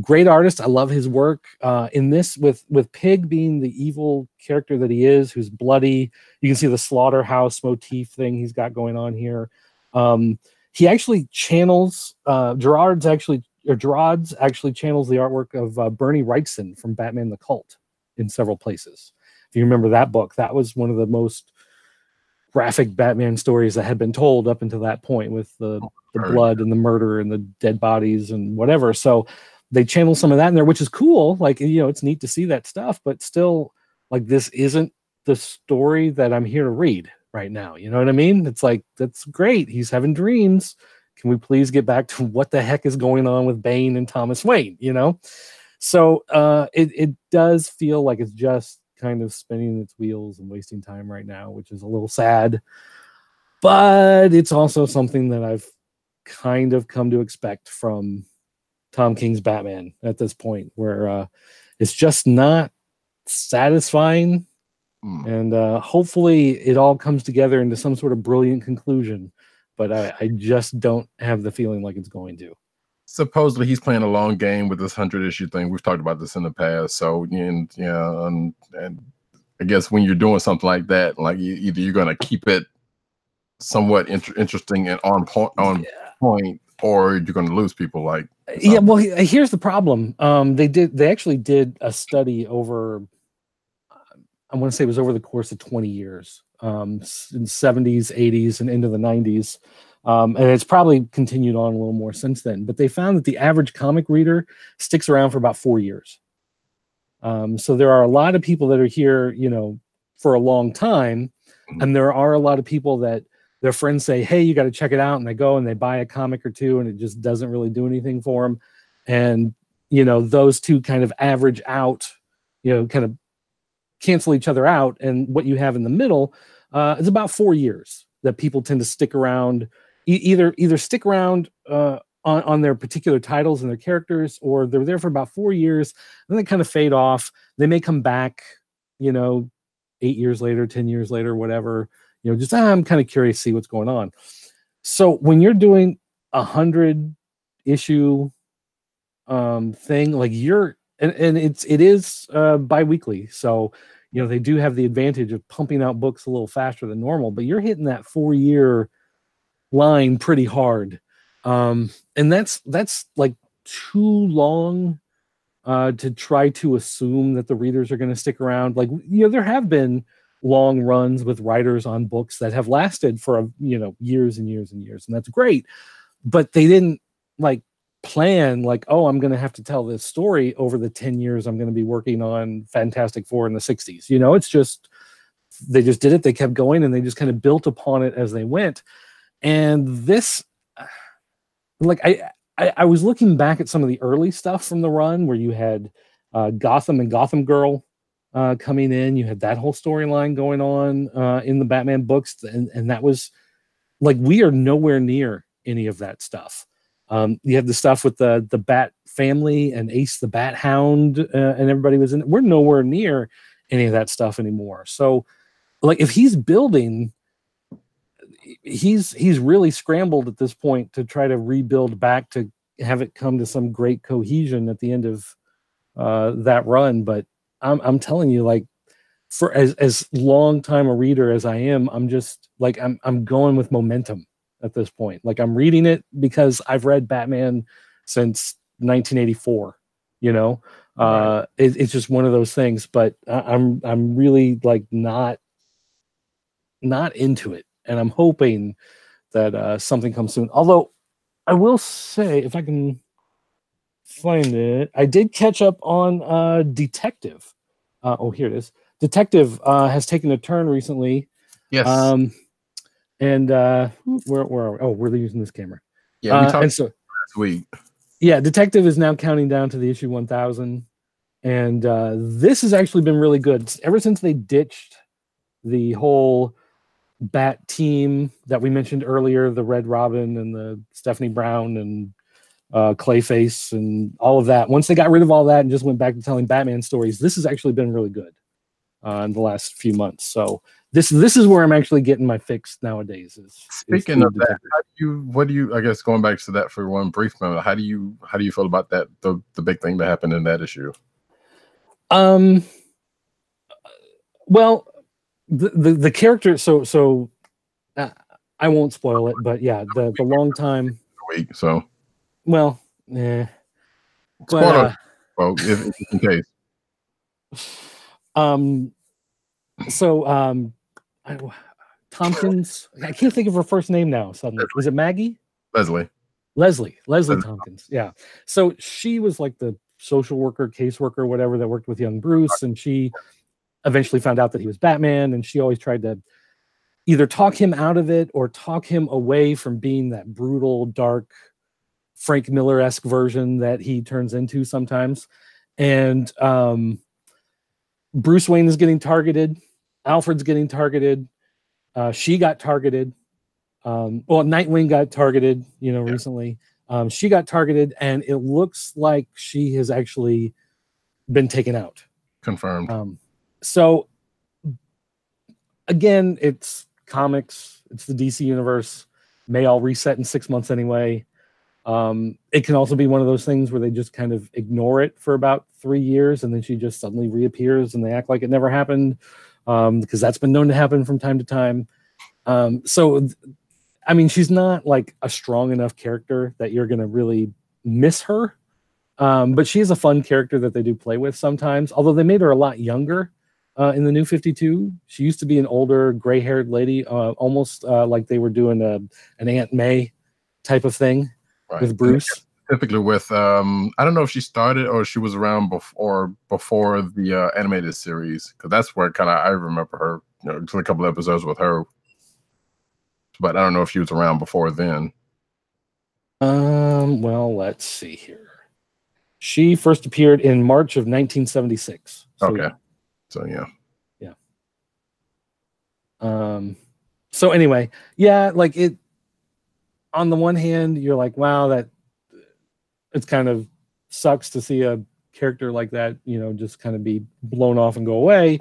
Great artist. I love his work. In this, with Pig being the evil character that he is, who's bloody, you can see the slaughterhouse motif thing he's got going on here. He actually channels Gerads actually channels the artwork of Bernie Wrightson from Batman the Cult in several places. If you remember that book, that was one of the most graphic Batman stories that had been told up until that point, with the blood and the murder and the dead bodies and whatever. So they channel some of that in there, which is cool. It's neat to see that stuff, but still, this isn't the story that I'm here to read right now. You know what I mean? It's like, that's great. He's having dreams. Can we please get back to what the heck is going on with Bane and Thomas Wayne, So it does feel like it's just kind of spinning its wheels and wasting time right now, which is a little sad. But it's also something that I've kind of come to expect from Tom King's Batman at this point, where it's just not satisfying. And hopefully it all comes together into some sort of brilliant conclusion. But I just don't have the feeling like it's going to. Supposedly he's playing a long game with this 100-issue thing. We've talked about this in the past. So, and I guess when you're doing something like that, either you're going to keep it somewhat interesting and on point, or you're going to lose people. Well, here's the problem. They actually did a study over, I want to say it was over the course of 20 years, in 70s, 80s, and into the 90s. And it's probably continued on a little more since then. But they found that the average comic reader sticks around for about 4 years. So there are a lot of people that are here, for a long time. And there are a lot of people that their friends say, hey, you got to check it out. And they go and they buy a comic or two, and it just doesn't really do anything for them. And, those two kind of average out, kind of cancel each other out. And what you have in the middle is about 4 years that people tend to stick around, either stick around on their particular titles and their characters, or they're there for about 4 years, and then they kind of fade off. They may come back, 8 years later, 10 years later, whatever, just I'm kind of curious to see what's going on. So when you're doing 100 issue thing, like it is bi-weekly, so they do have the advantage of pumping out books a little faster than normal, but you're hitting that 4 year line pretty hard, and that's like too long to try to assume that the readers are going to stick around. Like, there have been long runs with writers on books that have lasted for years and years and years, and that's great, but they didn't plan oh, I'm going to have to tell this story over the 10 years I'm going to be working on Fantastic Four in the 60s. It's just, they just did it, they kept going, and they just kind of built upon it as they went. And this, I was looking back at some of the early stuff from the run where you had Gotham and Gotham Girl coming in. You had that whole storyline going on in the Batman books, and that was we are nowhere near any of that stuff. You have the stuff with the Bat family and Ace the Bat Hound, and everybody was in it. We're nowhere near any of that stuff anymore. So, if he's building, he's really scrambled at this point to try to rebuild back to have it come to some great cohesion at the end of that run. But I'm telling you, for as long time a reader as I am, I'm just I'm going with momentum at this point. I'm reading it because I've read Batman since 1984. Right. It's just one of those things. But I'm really not into it, and I'm hoping that something comes soon. Although I will say, if I can find it, I did catch up on Detective. Here it is. Detective has taken a turn recently. Yes. And where are we? Oh, we're using this camera. Yeah, we talked last week. Yeah, Detective is now counting down to the issue 1000, and this has actually been really good ever since they ditched the whole Bat team that we mentioned earlier, the Red Robin and the Stephanie Brown and Clayface and all of that. Once they got rid of all that and just went back to telling Batman stories, this has actually been really good in the last few months. So this is where I'm actually getting my fix nowadays. Speaking of that, what do you? I guess going back to that for one brief moment, how do you feel about that? The big thing that happened in that issue. Well, the character. So I won't spoil it, but yeah, the long time week. So well, yeah. But if in case. Tompkins, I can't think of her first name now suddenly. Was it Maggie? Leslie Tompkins. Yeah. So she was the social worker, caseworker, whatever, that worked with young Bruce, and she eventually found out that he was Batman, and she always tried to either talk him out of it or talk him away from being that brutal, dark, Frank Miller-esque version that he turns into sometimes. And Bruce Wayne is getting targeted. Alfred's getting targeted. She got targeted. Nightwing got targeted, recently. She got targeted, and it looks like she has actually been taken out. Confirmed. So, again, it's comics. It's the DC universe. May all reset in 6 months anyway. It can also be one of those things where they just kind of ignore it for about 3 years, and then she just suddenly reappears and they act like it never happened, because that's been known to happen from time to time. So, I mean, she's not a strong enough character that you're going to really miss her. But she is a fun character that they do play with sometimes, although they made her a lot younger in the New 52. She used to be an older, gray-haired lady, almost like they were doing an Aunt May type of thing. Right. With Bruce. Typically with, I don't know if she started or she was around before the animated series, because that's where I remember her, just a couple episodes with her. But I don't know if she was around before then. Well, let's see here. She first appeared in March of 1976. So, okay. Yeah. So, yeah. So anyway, yeah, like it. On the one hand, you're like, wow, that it's kind of sucks to see a character like that, just kind of be blown off and go away.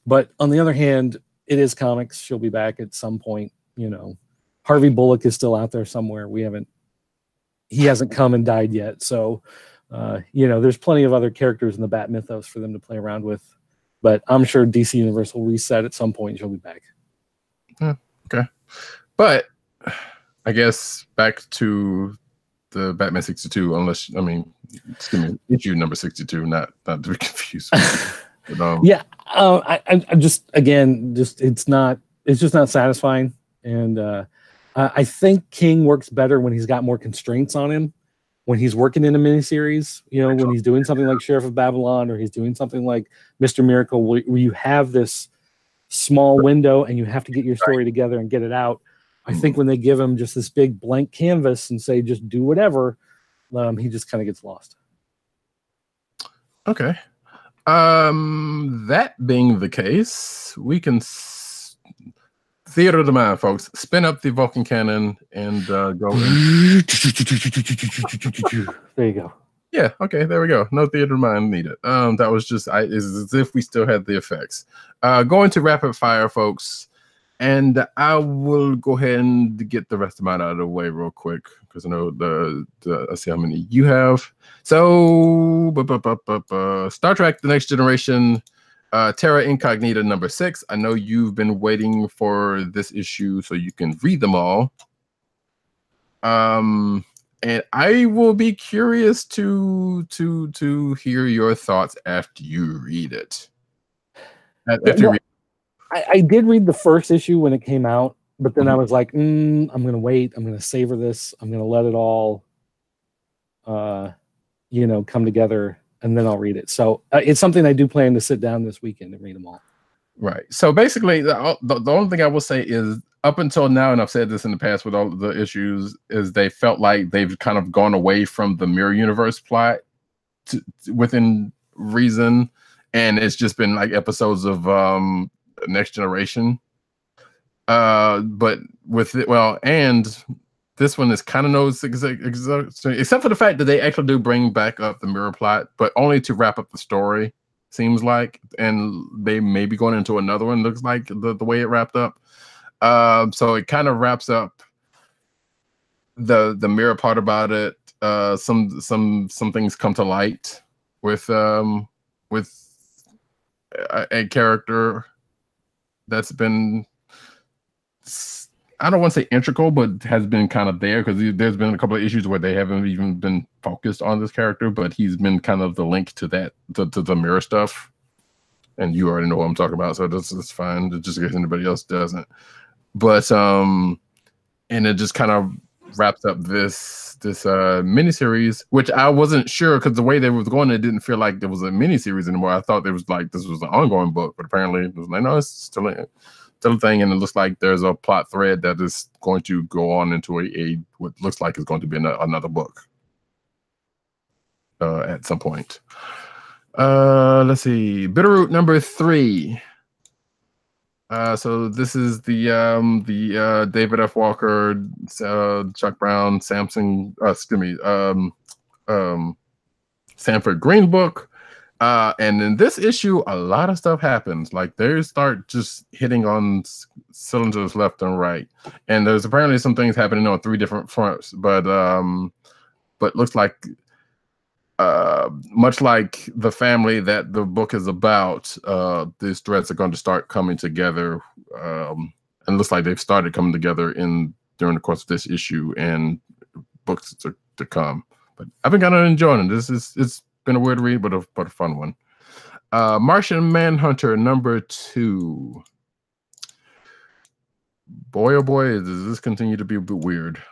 But on the other hand, it is comics. She'll be back at some point. Harvey Bullock is still out there somewhere. He hasn't come and died yet. So, there's plenty of other characters in the Bat mythos for them to play around with. But I'm sure DC Universe will reset at some point. She'll be back. Okay. But I guess back to the Batman 62, unless, excuse me, issue number 62, not to be confused. But, yeah. I'm just it's just not satisfying. And I think King works better when he's got more constraints on him. When he's working in a miniseries, when he's doing something like Sheriff of Babylon, or he's doing something like Mr. Miracle, where you have this small window and you have to get your story together and get it out. I think when they give him just this big blank canvas and say, just do whatever, he just kind of gets lost. Okay. That being the case, we can theater of the mind, folks. Spin up the Vulcan cannon and go in. There you go. Yeah, okay, there we go. No theater of mind needed. That was just as if we still had the effects. Going to rapid fire, folks, and I will go ahead and get the rest of mine out of the way real quick because I know I see how many you have. So, Star Trek: The Next Generation. Terra Incognita number 6. I know you've been waiting for this issue so you can read them all. And I will be curious to hear your thoughts after you read it. I did read the first issue when it came out, but then I was like, I'm gonna wait. I'm gonna savor this. I'm gonna let it all, come together. And then I'll read it. So it's something I do plan to sit down this weekend and read them all. Right. So basically, the only thing I will say is up until now, and I've said this in the past with all of the issues, is they felt like they've kind of gone away from the Mirror Universe plot within reason. And it's just been like episodes of Next Generation. But with it, and this one is kind of no except for the fact that they actually do bring back up the mirror plot, but only to wrap up the story, seems like. And they may be going into another one, looks like, the way it wrapped up. So it kind of wraps up the mirror part about it. Some things come to light with a character that's been, I don't want to say integral, but has been kind of there, because there's been a couple of issues where they haven't even been focused on this character, but he's been kind of the link to that, to the mirror stuff. And you already know what I'm talking about, so that's fine, just in case anybody else doesn't. But and it just kind of wraps up this miniseries, which I wasn't sure, because the way they were going, it didn't feel like there was a miniseries anymore. I thought there was like this was an ongoing book, but apparently it was like, no, it's still a thing, and it looks like there's a plot thread that is going to go on into a what looks like is going to be another book at some point. Let's see, Bitterroot number 3. So this is the David F. Walker, Chuck Brown, Sanford Green book. And in this issue, a lot of stuff happens. Like they start just hitting on cylinders left and right, and there's apparently some things happening on 3 different fronts. But looks like much like the family that the book is about, these threads are going to start coming together, and it looks like they've started coming together during the course of this issue and books to come. But I've been kind of enjoying it. It's been a weird read, but a fun one. Martian Manhunter number 2. Boy, oh boy, does this continue to be a bit weird.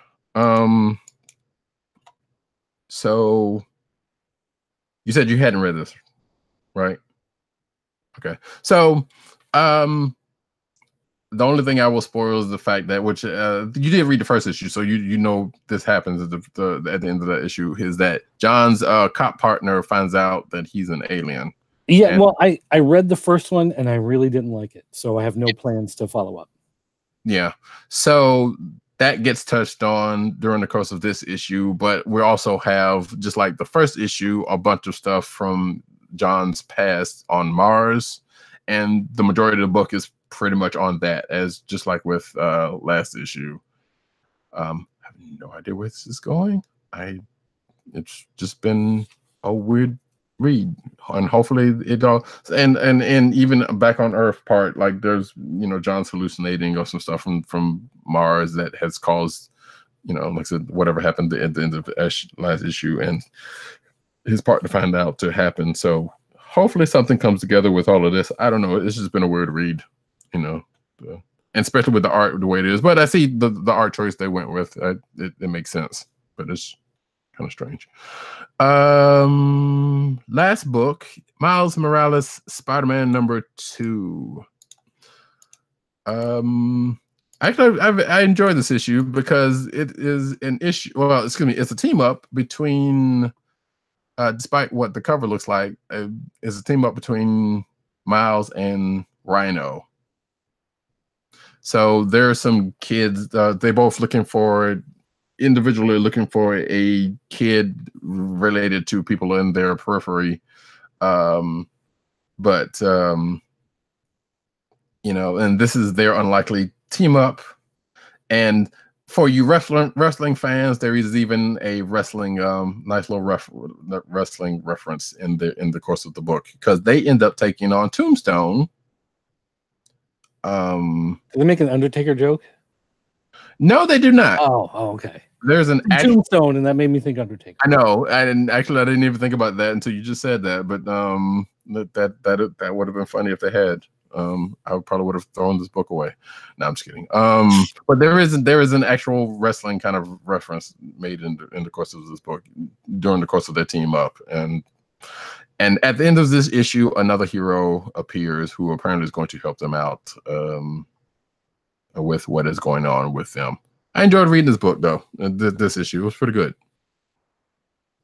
So you said you hadn't read this, right? Okay. So the only thing I will spoil is the fact that, which you did read the first issue, so you know this happens at the end of that issue, is that John's cop partner finds out that he's an alien. Yeah, well, I read the first one and I really didn't like it, so I have no plans to follow up. Yeah. So that gets touched on during the course of this issue, but we also have, just like the first issue, a bunch of stuff from John's past on Mars, and the majority of the book is pretty much on that, as just like with last issue. I have no idea where this is going. It's just been a weird read, and hopefully it all, and even back on Earth part, like there's, you know, John's hallucinating or some stuff from Mars that has caused, you know, like I said, whatever happened at the end of the last issue, and his part to find out to happen. So hopefully something comes together with all of this. I don't know. It's just been a weird read, you know, and especially with the art the way it is. But I see the art choice they went with. It makes sense, but it's kind of strange. Last book, Miles Morales, Spider-Man #2. Actually, I enjoyed this issue because it is an issue. Well, excuse me, it's a team up between, despite what the cover looks like, it's a team up between Miles and Rhino. So there are some kids. They both individually looking for a kid related to people in their periphery, but you know, and this is their unlikely team up. And for you wrestling fans, there is even a wrestling nice little wrestling reference in the course of the book, because they end up taking on Tombstone. Did they make an Undertaker joke? No, they do not. Oh, okay. There's an Tombstone, and that made me think Undertaker. I know, and actually, I didn't even think about that until you just said that. But that would have been funny if they had. I probably would have thrown this book away. No, I'm just kidding. But there is an actual wrestling kind of reference made in the course of this book during the course of their team up, and at the end of this issue, another hero appears who apparently is going to help them out with what is going on with them. I enjoyed reading this book though. This issue was pretty good.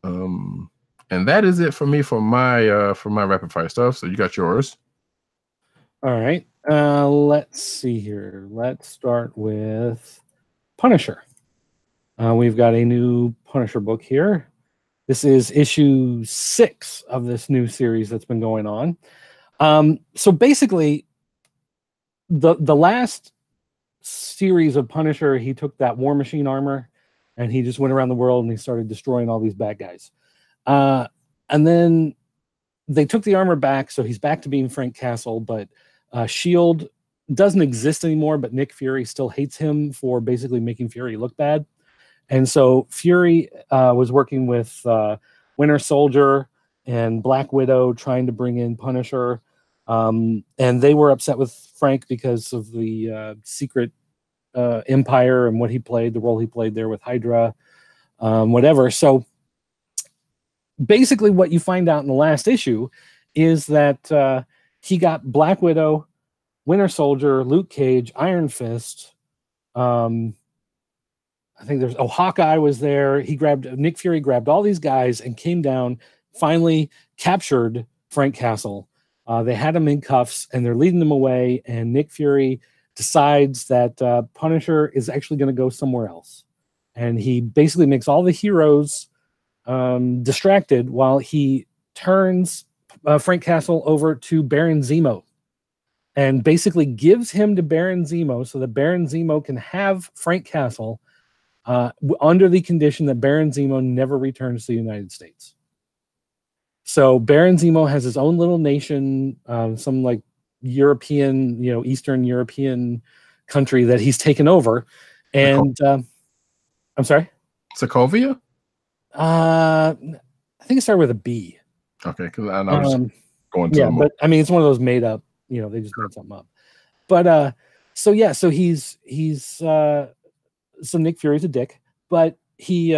And that is it for me for my rapid fire stuff. So you got yours. All right. Let's see here. Let's start with Punisher. We've got a new Punisher book here. This is issue 6 of this new series that's been going on. So basically, the last series of Punisher, he took that War Machine armor and he just went around the world and he started destroying all these bad guys. And then they took the armor back, so he's back to being Frank Castle, but S.H.I.E.L.D. doesn't exist anymore, but Nick Fury still hates him for basically making Fury look bad. And so Fury was working with Winter Soldier and Black Widow trying to bring in Punisher. And they were upset with Frank because of the secret empire and what he played, the role he played there with Hydra, whatever. So basically what you find out in the last issue is that he got Black Widow, Winter Soldier, Luke Cage, Iron Fist. I think there's Hawkeye was there. Nick Fury grabbed all these guys and came down, finally captured Frank Castle. They had him in cuffs and they're leading them away. And Nick Fury decides that Punisher is actually going to go somewhere else. And he basically makes all the heroes distracted while he turns Frank Castle over to Baron Zemo and basically gives him to Baron Zemo so that Baron Zemo can have Frank Castle under the condition that Baron Zemo never returns to the United States. So Baron Zemo has his own little nation, some like European, Eastern European country that he's taken over. And I'm sorry? Sokovia? I think it started with a B. Okay, because I was going to but I mean, it's one of those made up, they just made something up. But so he's so Nick Fury's a dick, but he's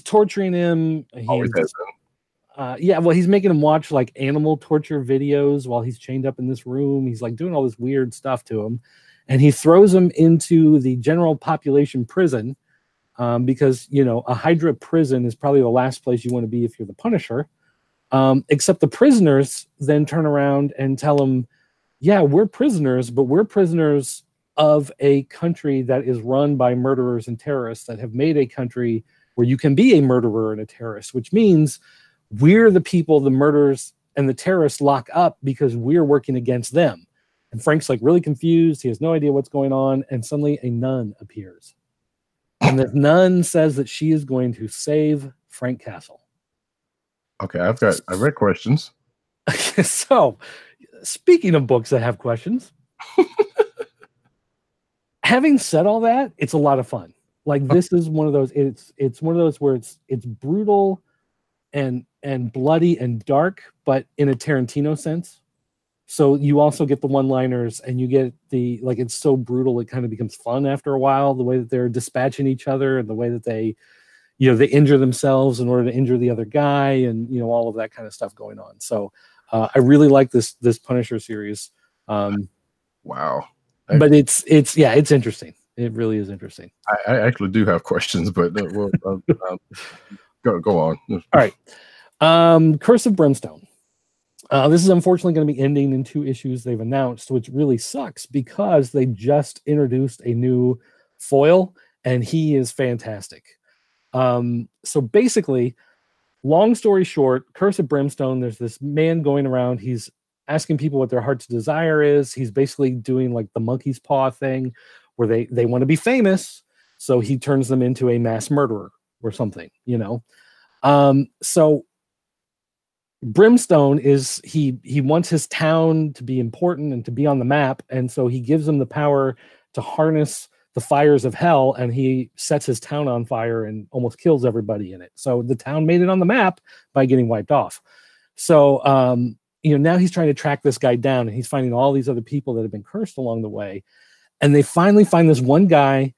torturing him. Always has been. He's making him watch like animal torture videos while he's chained up in this room. He's like doing all this weird stuff to him, and he throws him into the general population prison because a Hydra prison is probably the last place you want to be if you're the Punisher. Except the prisoners then turn around and tell him, "Yeah, we're prisoners, but we're prisoners of a country that is run by murderers and terrorists that have made a country where you can be a murderer and a terrorist, which means we're the people the murderers and the terrorists lock up because we're working against them. And Frank's like really confused. He has no idea what's going on. And suddenly a nun appears. And the nun says that she is going to save Frank Castle. Okay, I read questions. So, speaking of books that have questions, having said all that, it's a lot of fun. Like, this is one of those, it's one of those where it's brutal and bloody and dark, but in a Tarantino sense. So you also get the one-liners, and you get the, like, it's so brutal it kind of becomes fun after a while, the way that they're dispatching each other and the way that they, you know, they injure themselves in order to injure the other guy, and, you know, all of that kind of stuff going on. So I really like this Punisher series. Wow. But it's interesting. It really is interesting. I actually do have questions, but go on. All right. Curse of Brimstone. This is unfortunately going to be ending in 2 issues they've announced, which really sucks because they just introduced a new foil, and he is fantastic. So basically, long story short, Curse of Brimstone, there's this man going around. He's asking people what their heart's desire is. He's basically doing like the monkey's paw thing where they want to be famous. So he turns them into a mass murderer or something, you know? So Brimstone is, he wants his town to be important and to be on the map. And so he gives them the power to harness the fires of hell, and he sets his town on fire and almost kills everybody in it. So the town made it on the map by getting wiped off. So, you know, now he's trying to track this guy down, and he's finding all these other people that have been cursed along the way. And they finally find this one guy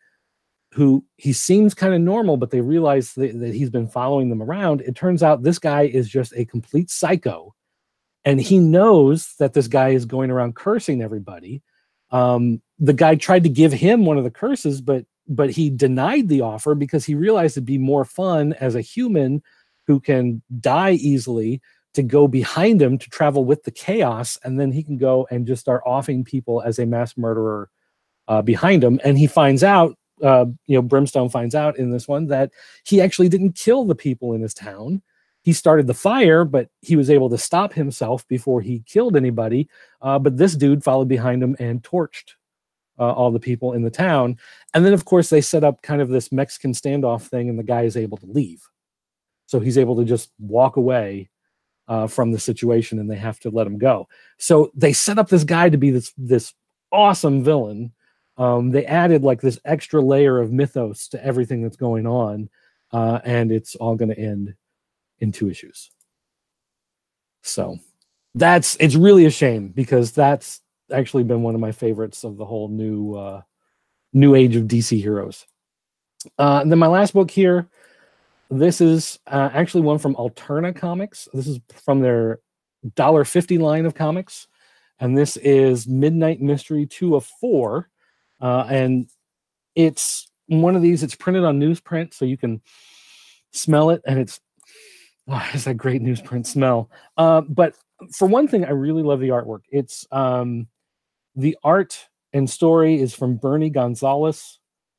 who he seems kind of normal, but they realize that he's been following them around. It turns out this guy is just a complete psycho, and he knows that this guy is going around cursing everybody. The guy tried to give him one of the curses, but he denied the offer because he realized it'd be more fun as a human who can die easily to go behind him, to travel with the chaos, and then he can go and just start offing people as a mass murderer behind him. And he finds out, you know, Brimstone finds out in this one that he actually didn't kill the people in his town. He started the fire, but he was able to stop himself before he killed anybody. But this dude followed behind him and torched all the people in the town. And then, of course, they set up kind of this Mexican standoff thing, and the guy is able to leave. So he's able to just walk away from the situation, and they have to let him go. So they set up this guy to be this awesome villain. They added like this extra layer of mythos to everything that's going on, and it's all going to end in 2 issues. So it's really a shame, because that's actually been one of my favorites of the whole new age of DC heroes. And then my last book here, this is actually one from Alterna Comics. This is from their $1.50 line of comics, and this is Midnight Mystery 2 of 4. And it's one of these, it's printed on newsprint, so you can smell it, and it's that great newsprint smell. But for one thing, I really love the artwork. It's the art and story is from Bernie Gonzalez,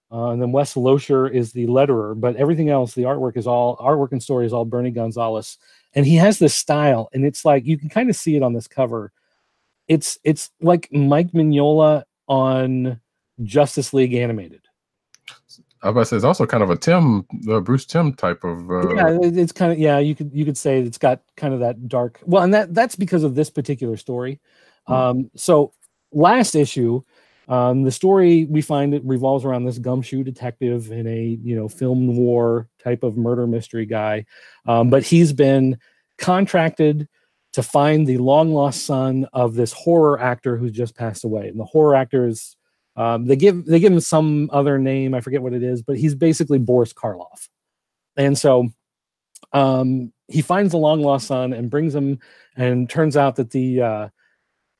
and then Wes Loescher is the letterer, but everything else, the artwork and story is all Bernie Gonzalez. And he has this style, and it's like, you can kind of see it on this cover. It's like Mike Mignola on Justice League Animated. I was about to say, it's also kind of a Bruce Timm type of. Yeah, it's kind of, yeah. You could say it's got kind of that dark. Well, and that's because of this particular story. So last issue, the story we find it revolves around this gumshoe detective in a film noir type of murder mystery guy, but he's been contracted to find the long lost son of this horror actor who's just passed away, and the horror actor is. They give him some other name, I forget what it is, but he's basically Boris Karloff. And so he finds the long lost son and brings him, and turns out that the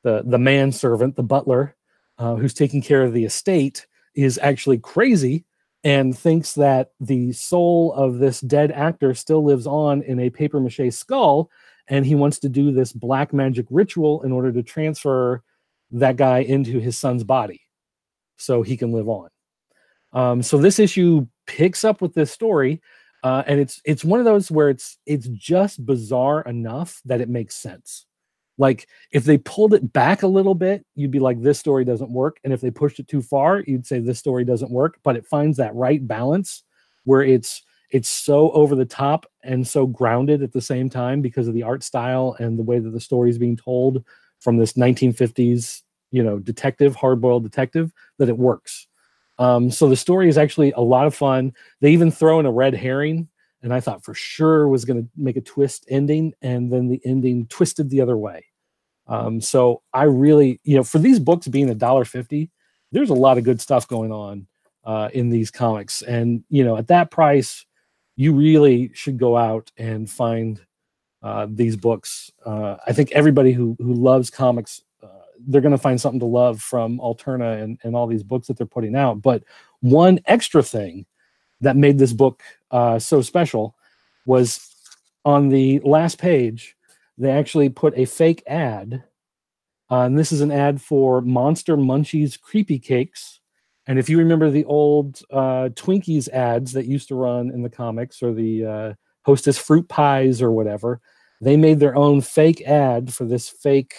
manservant, the butler, who's taking care of the estate, is actually crazy and thinks that the soul of this dead actor still lives on in a papier-mâché skull, and he wants to do this black magic ritual in order to transfer that guy into his son's body. so he can live on. So this issue picks up with this story, and it's one of those where it's just bizarre enough that it makes sense. Like if they pulled it back a little bit, you'd be like, this story doesn't work. And if they pushed it too far, you'd say this story doesn't work. But it finds that right balance where it's so over the top and so grounded at the same time because of the art style and the way that the story is being told from this 1950s, detective, hard-boiled detective, that it works. So the story is actually a lot of fun. They even throw in a red herring, and I thought for sure was going to make a twist ending, and then the ending twisted the other way. So I really, for these books being $1.50, there's a lot of good stuff going on in these comics. And, at that price, you really should go out and find these books. I think everybody who loves comics, they're going to find something to love from Alterna and all these books that they're putting out. But one extra thing that made this book so special was on the last page, they actually put a fake ad. And this is an ad for Monster Munchies Creepy Cakes. And if you remember the old Twinkies ads that used to run in the comics, or the Hostess Fruit Pies or whatever, they made their own fake ad for this fake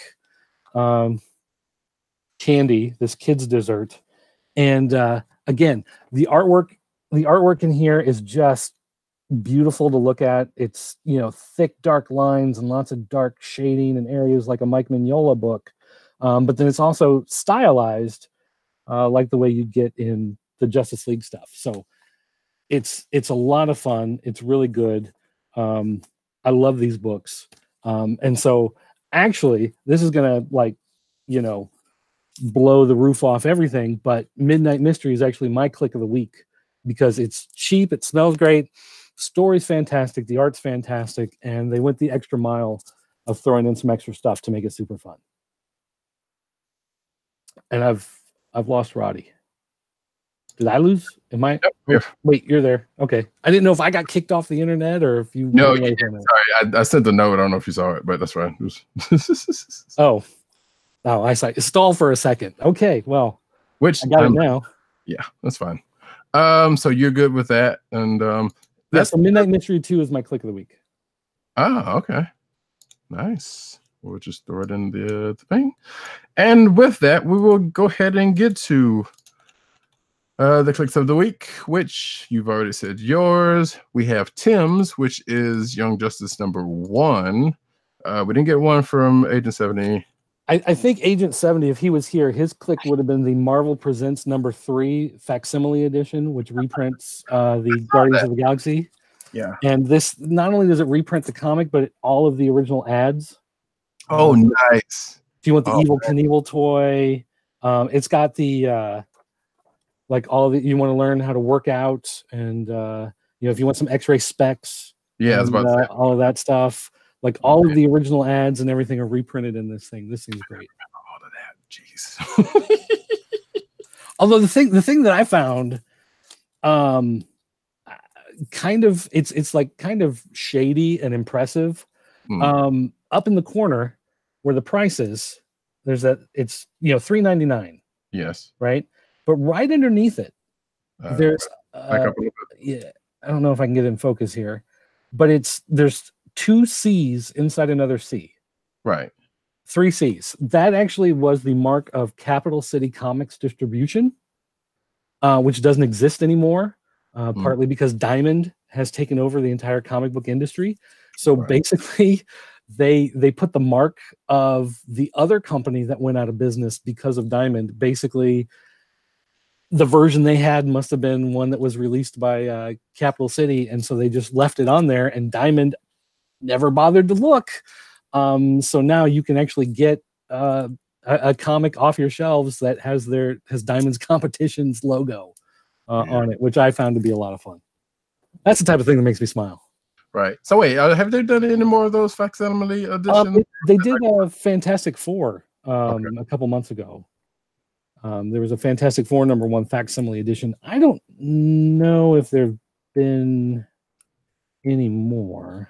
candy, this kid's dessert. And again, the artwork in here is just beautiful to look at. It's thick dark lines and lots of dark shading in areas like a Mike Mignola book, but then it's also stylized like the way you get in the Justice League stuff. So it's a lot of fun. It's really good. I love these books, and so actually this is gonna blow the roof off everything, but Midnight Mystery is actually my click of the week because it's cheap, it smells great, story's fantastic, the art's fantastic, and they went the extra mile of throwing in some extra stuff to make it super fun. And I've lost Roddy. Did I lose? Am I? Yep. Wait, you're there. Okay. I didn't know if I got kicked off the internet or if you No, went away from it. sorry. I sent the note. I don't know if you saw it, but that's fine. Oh, I saw it. Stall for a second. Okay, well, which I got it now. Yeah, that's fine. So you're good with that, and that's the Midnight Mystery 2 is my click of the week. Ah, okay, nice. We'll just throw it in the thing, and with that, we will go ahead and get to the clicks of the week, which you've already said yours. We have Tim's, which is Young Justice #1. We didn't get one from Agent 70. I think Agent 70, if he was here, his click would have been the Marvel Presents #3 facsimile edition, which reprints the Guardians of the Galaxy. Yeah. And this, not only does it reprint the comic, but all of the original ads. Oh, nice. If you want the Evil Knievel toy, it's got the like all of it. You want to learn how to work out, and if you want some X-ray specs, yeah, I was about to say all of that stuff. Like all of the original ads and everything are reprinted in this thing. This thing's great. All of that, jeez. Although the thing that I found, kind of it's like kind of shady and impressive. Up in the corner where the price is, there's that it's $3.99. Yes. Right, but right underneath it, there's back up a little bit. Yeah, I don't know if I can get in focus here, but there's 2 C's inside another C. Right. 3 C's. That actually was the mark of Capital City Comics Distribution, which doesn't exist anymore, partly because Diamond has taken over the entire comic book industry. So basically, they put the mark of the other company that went out of business because of Diamond. Basically, the version they had must have been one that was released by Capital City, and so they just left it on there, and Diamond never bothered to look. So now you can actually get a comic off your shelves that has Diamond's Competition's logo on it, which I found to be a lot of fun. That's the type of thing that makes me smile. Right. So wait, have they done any more of those facsimile editions? They did a Fantastic Four a couple months ago. There was a Fantastic Four #1 facsimile edition. I don't know if there've been any more.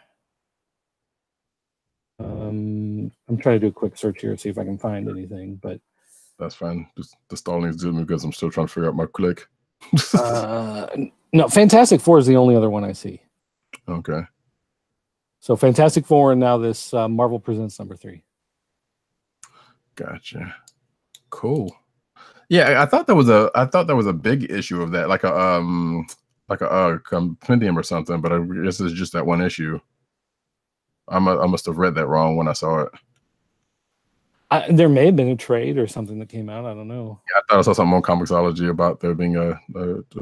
I'm trying to do a quick search here, see if I can find anything, but That's fine. Just the stalling's doing me because I'm still trying to figure out my click. No, Fantastic Four is the only other one I see. Okay. So Fantastic Four, and now this Marvel Presents #3. Gotcha. Cool. Yeah, I thought that was a big issue of that, like a compendium or something. But I guess it's just that one issue. I must have read that wrong when I saw it. There may have been a trade or something that came out. I don't know. Yeah, I thought I saw something on Comixology about there being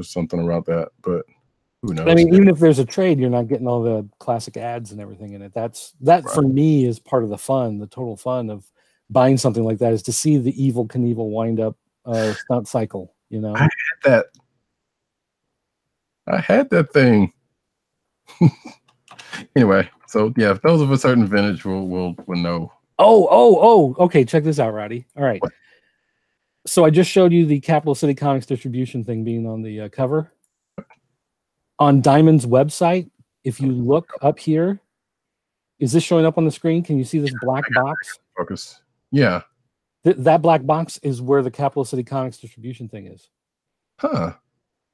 something around that, but who knows? I mean, even if there's a trade, you're not getting all the classic ads and everything in it. That right. For me is part of the fun. The total fun of buying something like that is to see the Evel Knievel wind up stunt cycle. You know, I had that thing. Anyway, so yeah, if those of a certain vintage will know. Oh, okay. Check this out, Roddy. All right. What? So I just showed you the Capital City Comics distribution thing being on the cover. On Diamond's website, if you look up here, is this showing up on the screen? Can you see this black box? Focus. Yeah. That black box is where the Capital City Comics distribution thing is. Huh.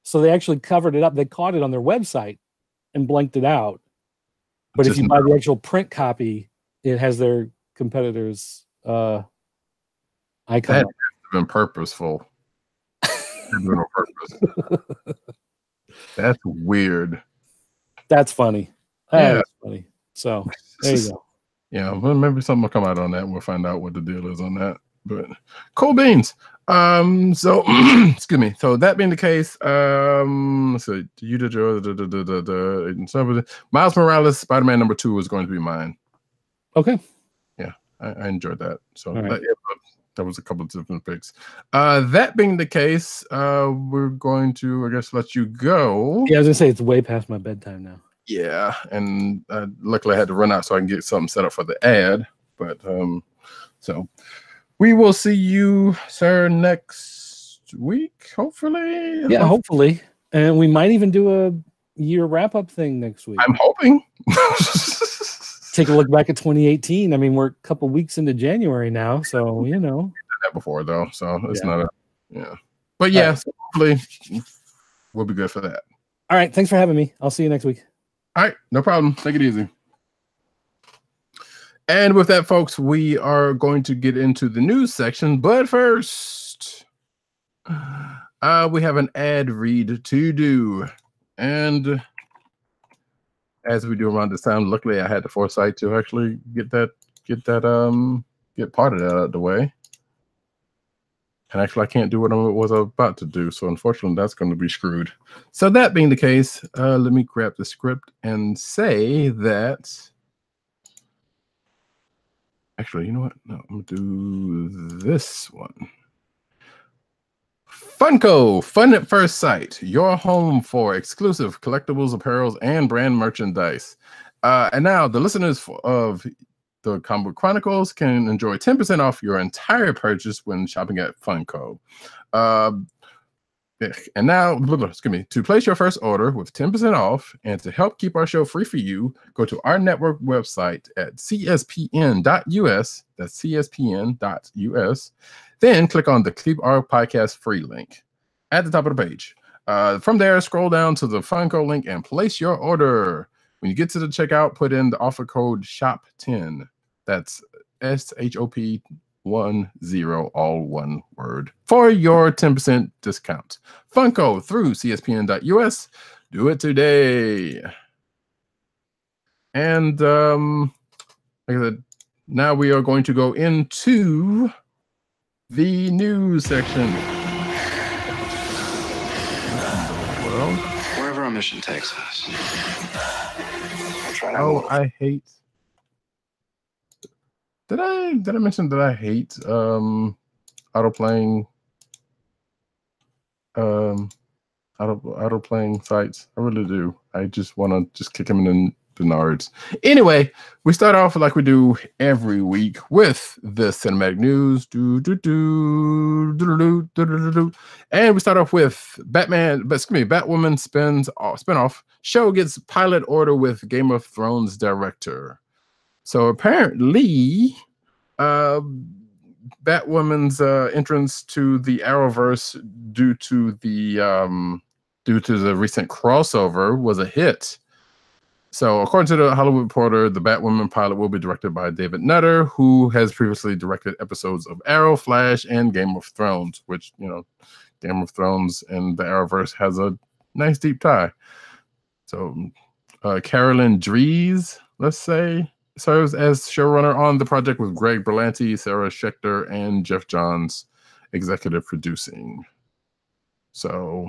So they actually covered it up. They caught it on their website and blanked it out. But if you buy the actual print copy, it has their competitors' icon. That has been purposeful. On purpose. That's weird. That's funny. That's funny. So there you go. Yeah, well, maybe something will come out on that. And we'll find out what the deal is on that. But cool beans. So excuse me. So that being the case, so you did your Miles Morales Spider-Man #2 is going to be mine. Okay. Yeah, I enjoyed that. So right. that was a couple of different picks. That being the case, we're going to, I guess, let you go. Yeah, I was gonna say it's way past my bedtime now. Yeah, and luckily I had to run out so I can get something set up for the ad. But so we will see you, sir, next week, hopefully. Yeah, hopefully. And we might even do a year wrap-up thing next week. I'm hoping. Take a look back at 2018. I mean, we're a couple weeks into January now, so you know. Did that before though, so it's not But yeah, so hopefully we'll be good for that. All right, thanks for having me. I'll see you next week. All right, no problem. Take it easy. And with that, folks, we are going to get into the news section. But first, we have an ad read to do. And as we do around this time, luckily I had the foresight to actually get part of that out of the way. And actually, I can't do what I was about to do. So unfortunately, that's going to be screwed. So that being the case, let me grab the script and say that. Actually, you know what? No, I'm going to do this one. Funko, Fun at First Sight, your home for exclusive collectibles, apparels, and brand merchandise. And now the listeners of the Comic Book Chronicles can enjoy 10% off your entire purchase when shopping at Funko. And now, excuse me, to place your first order with 10% off and to help keep our show free for you, go to our network website at cspn.us. That's cspn.us. Then click on the Keep Our Podcast Free link at the top of the page. From there, scroll down to the Funko link and place your order. When you get to the checkout, put in the offer code SHOP10. That's SHOP10, all one word, for your 10% discount. Funko through cspn.us. Do it today. And like I said, now we are going to go into the news section. Well, wherever our mission takes us. Oh, I hate. Did I mention that I hate auto playing sites? I really do. I just want to just kick them in the nards. Anyway, we start off like we do every week with the cinematic news. And we start off with Batwoman spinoff show gets pilot order with Game of Thrones director. So apparently, Batwoman's entrance to the Arrowverse due to the recent crossover was a hit. So, according to the Hollywood Reporter, the Batwoman pilot will be directed by David Nutter, who has previously directed episodes of Arrow, Flash, and Game of Thrones, which, Game of Thrones and the Arrowverse has a nice deep tie. So, Carolyn Dries, let's say, serves as showrunner on the project with Greg Berlanti, Sarah Schechter, and Jeff Johns executive producing. So...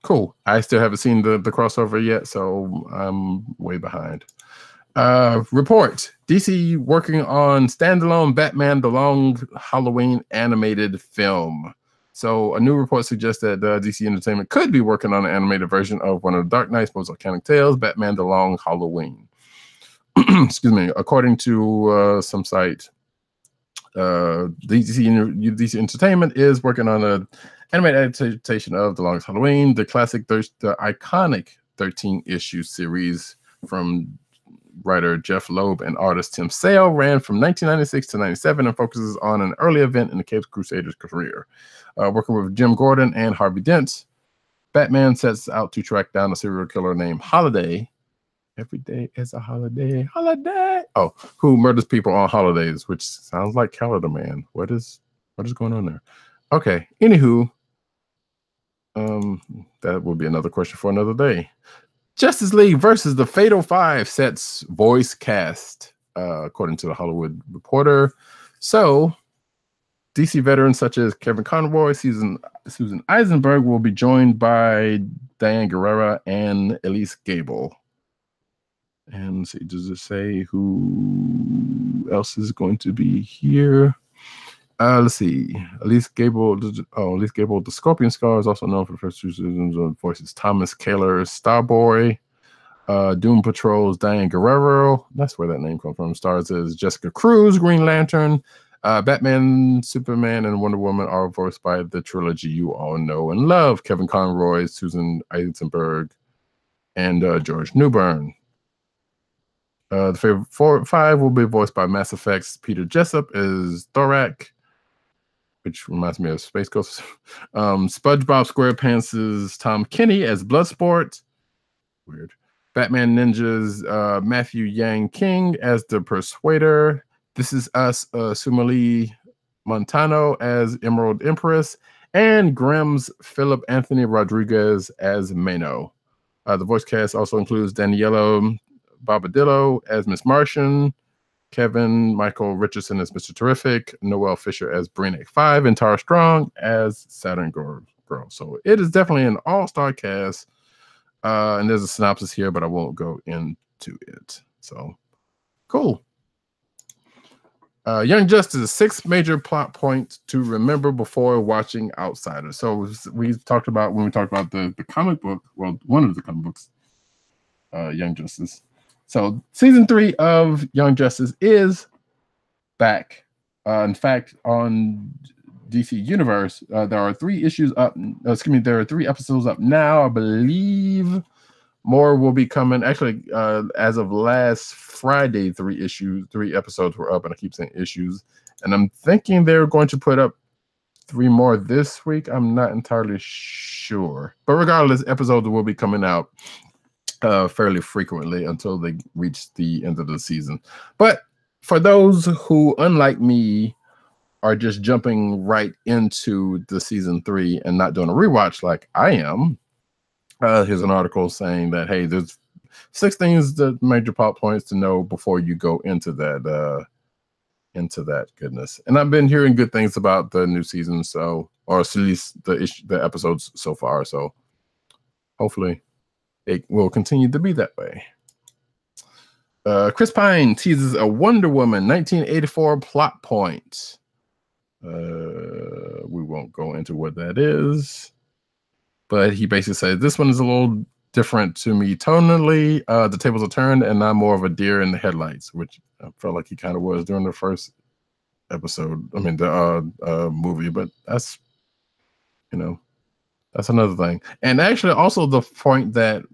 cool. I still haven't seen the crossover yet, so I'm way behind. Report. DC working on standalone Batman The Long Halloween animated film. So a new report suggests that DC Entertainment could be working on an animated version of one of the Dark Knight's most iconic tales, Batman The Long Halloween. Excuse me. According to some site, DC Entertainment is working on a animated adaptation of The Longest Halloween, the iconic 13-issue series from writer Jeff Loeb and artist Tim Sale, ran from 1996 to 97 and focuses on an early event in the Capes Crusaders' career. Working with Jim Gordon and Harvey Dent, Batman sets out to track down a serial killer named Holiday. Every day is a holiday. Oh, who murders people on holidays, which sounds like Calendar Man. What is going on there? Okay, anywho, that will be another question for another day. Justice League versus the Fatal Five sets voice cast, according to the Hollywood Reporter. So, DC veterans such as Kevin Conroy, Susan Eisenberg will be joined by Diane Guerrera and Elise Gable. And let's see, does it say who else is going to be here? Let's see. Elise Gable, the Scorpion Scar, is also known for the first two seasons of voices Thomas Kaler, Starboy. Doom Patrol's Diane Guerrero, that's where that name comes from, stars as Jessica Cruz, Green Lantern. Batman, Superman, and Wonder Woman are voiced by the trilogy you all know and love: Kevin Conroy, Susan Eisenberg, and George Newbern. The favorite five will be voiced by Mass Effect's Peter Jessup as Thorak, which reminds me of Space Ghost. SpongeBob SquarePants' Tom Kenny as Bloodsport. Weird. Batman Ninja's Matthew Yang King as the Persuader. This Is Us, Sumali Montano as Emerald Empress. And Grimm's Philip Anthony Rodriguez as Mano. The voice cast also includes Daniela Bobadillo as Miss Martian, Kevin Michael Richardson as Mr. Terrific, Noelle Fisher as Brainiac 5, and Tara Strong as Saturn Girl. So it is definitely an all-star cast. And there's a synopsis here, but I won't go into it. So, cool. Young Justice, 6 major plot points to remember before watching Outsiders. So we talked about, when we talked about the comic book, well, one of the comic books, Young Justice. So season 3 of Young Justice is back. In fact, on DC Universe, there are 3 issues up. There are 3 episodes up now. I believe more will be coming. Actually, as of last Friday, 3 episodes were up, and I keep saying issues. And I'm thinking they're going to put up 3 more this week. I'm not entirely sure, but regardless, episodes will be coming out fairly frequently until they reach the end of the season. But for those who, unlike me, are just jumping right into the season 3 and not doing a rewatch like I am, here's an article saying that, hey, there's 6 things, the major plot points to know before you go into that goodness. And I've been hearing good things about the new season, so, or at least the episodes so far. So hopefully it will continue to be that way. Chris Pine teases a Wonder Woman 1984 plot point. We won't go into what that is, but he basically said this one is a little different to me tonally. The tables are turned, and I'm more of a deer in the headlights, which I felt like he kind of was during the first episode. I mean, the movie, but that's, that's another thing. And actually, also the point that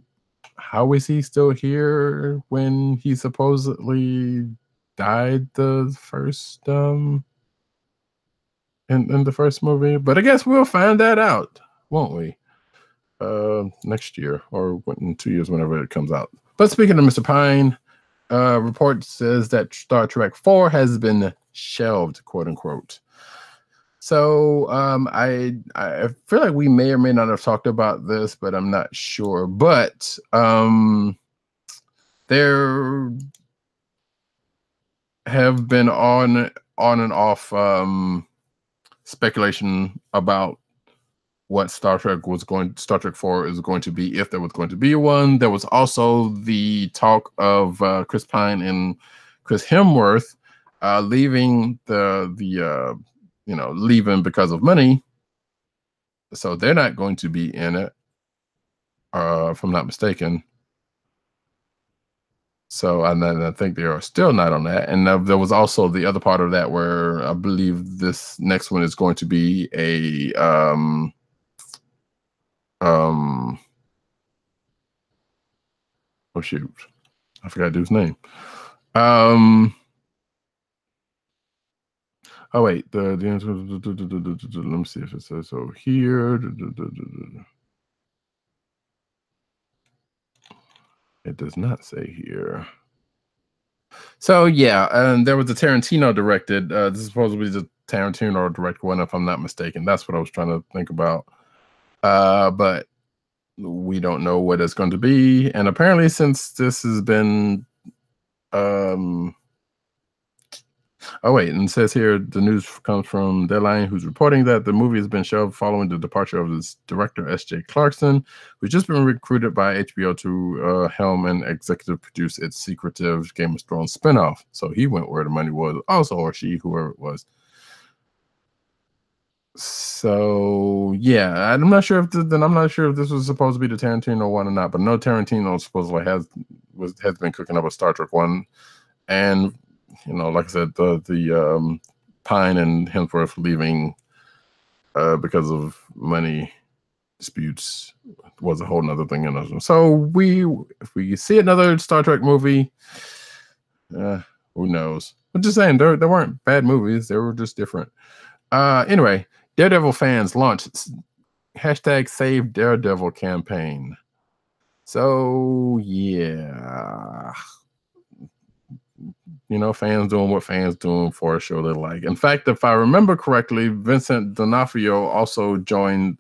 how is he still here when he supposedly died the first in the first movie, but I guess we'll find that out, won't we? Next year or in 2 years, whenever it comes out. But speaking of Mr. Pine, report says that Star Trek 4 has been shelved, quote unquote. So I feel like we may or may not have talked about this, but I'm not sure. But there have been on and off speculation about what Star Trek 4 is going to be, if there was going to be one. There was also the talk of Chris Pine and Chris Hemsworth leaving leaving because of money. So they're not going to be in it, if I'm not mistaken. So I think they are still not on that. And there was also the other part of that where I believe this next one is going to be a oh shoot, I forgot dude's name. Oh wait, let me see if it says so here. It does not say here. So yeah, and there was a Tarantino directed. This is supposedly the Tarantino directed one, if I'm not mistaken. That's what I was trying to think about. But we don't know what it's going to be. And apparently, since this has been oh wait, and it says here the news comes from Deadline, who's reporting that the movie has been shelved following the departure of its director S.J. Clarkson, who's just been recruited by HBO to helm and executive produce its secretive Game of Thrones spinoff. So he went where the money was, also, or she, whoever it was. So yeah, I'm not sure if this was supposed to be the Tarantino one or not, but no, Tarantino supposedly has been cooking up a Star Trek one, and like I said, the Pine and Hemsworth leaving because of money disputes was a whole nother thing. So if we see another Star Trek movie, who knows? I'm just saying there weren't bad movies; they were just different. Anyway, Daredevil fans launched #Save Daredevil campaign. So yeah. Fans doing what fans doing for a show they like. In fact, if I remember correctly, Vincent D'Onofrio also joined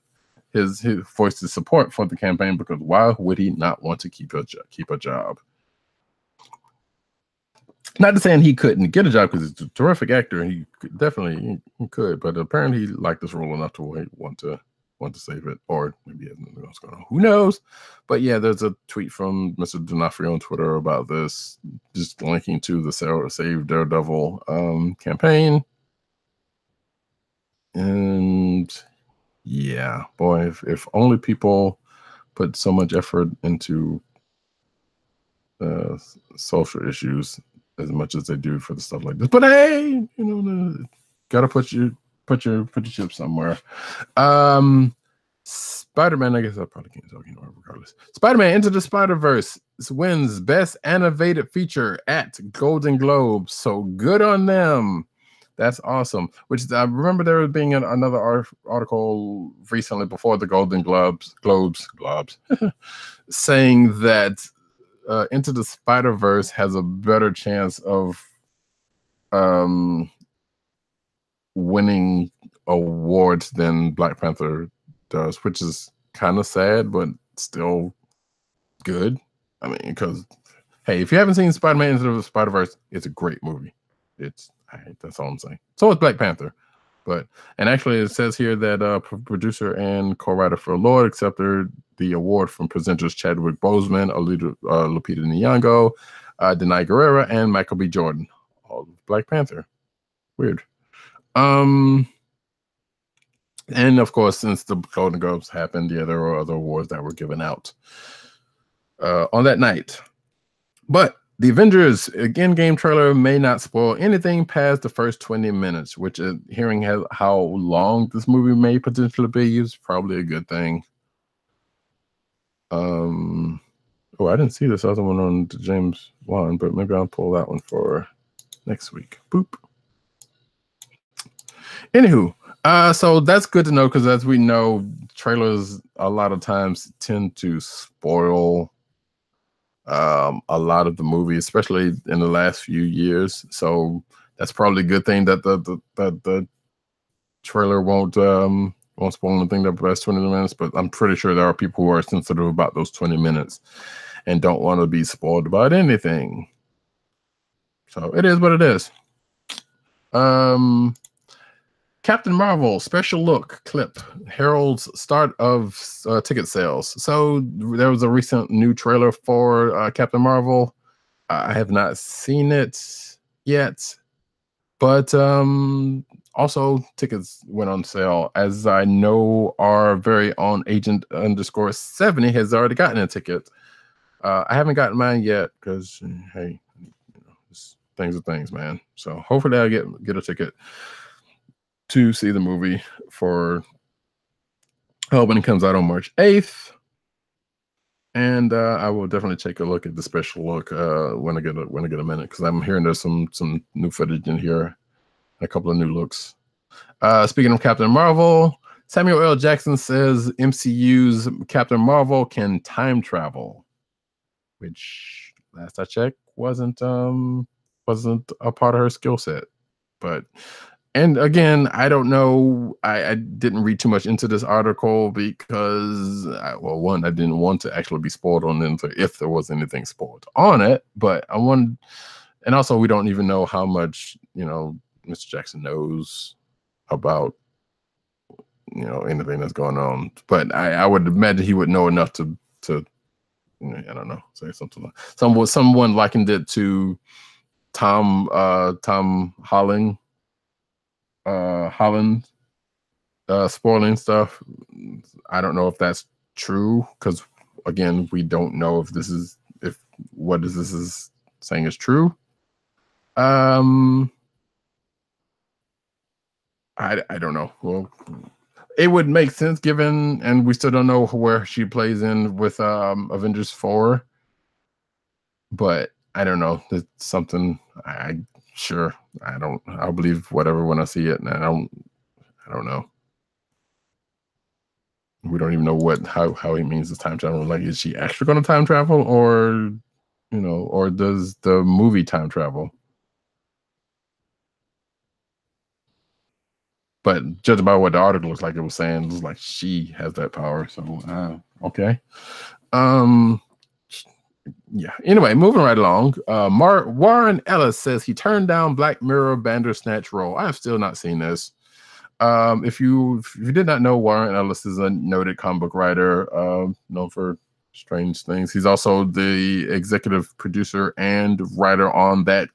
his voice of support for the campaign, because why would he not want to keep a job? Not to saying he couldn't get a job, because he's a terrific actor. He definitely could, but apparently he liked this role enough to want to save it, or maybe he has nothing else going on. Who knows? But yeah, there's a tweet from Mr. D'Onofrio on Twitter about this, just linking to the Save Daredevil campaign. And yeah, boy, if only people put so much effort into social issues as much as they do for the stuff like this. But hey, gotta put your chips somewhere. Spider-Man, I guess I probably can't talk anymore regardless. Spider-Man Into the Spider-Verse wins Best Animated Feature at Golden Globes. So good on them. That's awesome. Which I remember there being another article recently before the Golden Globes, saying that Into the Spider-Verse has a better chance of winning awards than Black Panther does, which is kind of sad, but still good. I mean, because hey, if you haven't seen Spider-Man Into the Spider-Verse, it's a great movie. That's all I'm saying. So is Black Panther. And actually it says here that producer and co-writer for Lord accepted the award from presenters Chadwick Boseman, Lupita Nyong'o, Denai Guerrera, and Michael B. Jordan. All Black Panther. Weird. And of course, since the Golden Globes happened, yeah, there were other awards that were given out on that night. But the Avengers in-game trailer may not spoil anything past the first 20 minutes, which hearing how long this movie may potentially be is probably a good thing. Oh, I didn't see this other one on the James Wan, but maybe I'll pull that one for next week. Boop. Anywho, So that's good to know because as we know, trailers a lot of times tend to spoil a lot of the movie, especially in the last few years. So that's probably a good thing that the trailer won't spoil anything that lasts 20 minutes. But I'm pretty sure there are people who are sensitive about those 20 minutes and don't want to be spoiled about anything. So it is what it is. Captain Marvel special look clip heralds start of ticket sales. So there was a recent new trailer for Captain Marvel. I have not seen it yet, but also tickets went on sale. As I know, our very own agent _70 has already gotten a ticket. I haven't gotten mine yet because hey, things are things, man. So hopefully I'll get a ticket to see the movie for when it comes out on March 8th. And I will definitely take a look at the special look when I get a minute, because I'm hearing there's some new footage in here, a couple of new looks. Speaking of Captain Marvel, Samuel L. Jackson says MCU's Captain Marvel can time travel, which last I checked wasn't a part of her skill set. But and again, I don't know. I didn't read too much into this article because, well, one, I didn't want to actually be spoiled on it if there was anything spoiled on it. But I wanted, and also we don't even know how much Mr. Jackson knows about anything that's going on. But I would imagine he would know enough to I don't know, say something like someone likened it to Tom Holland spoiling stuff. I don't know if that's true, because again, we don't know if what this is saying is true. I don't know. Well, it would make sense given, and we still don't know where she plays in with Avengers 4. But I don't know. It's something I'll believe whatever when I see it. And I don't know. We don't even know how he means this time travel. Like, is she actually going to time travel, or or does the movie time travel? But judging by what the article looks like, it was saying it was like she has that power. So okay. Yeah. Anyway, moving right along. Warren Ellis says he turned down Black Mirror Bandersnatch role. I have still not seen this. If you did not know, Warren Ellis is a noted comic book writer, known for strange things. He's also the executive producer and writer on that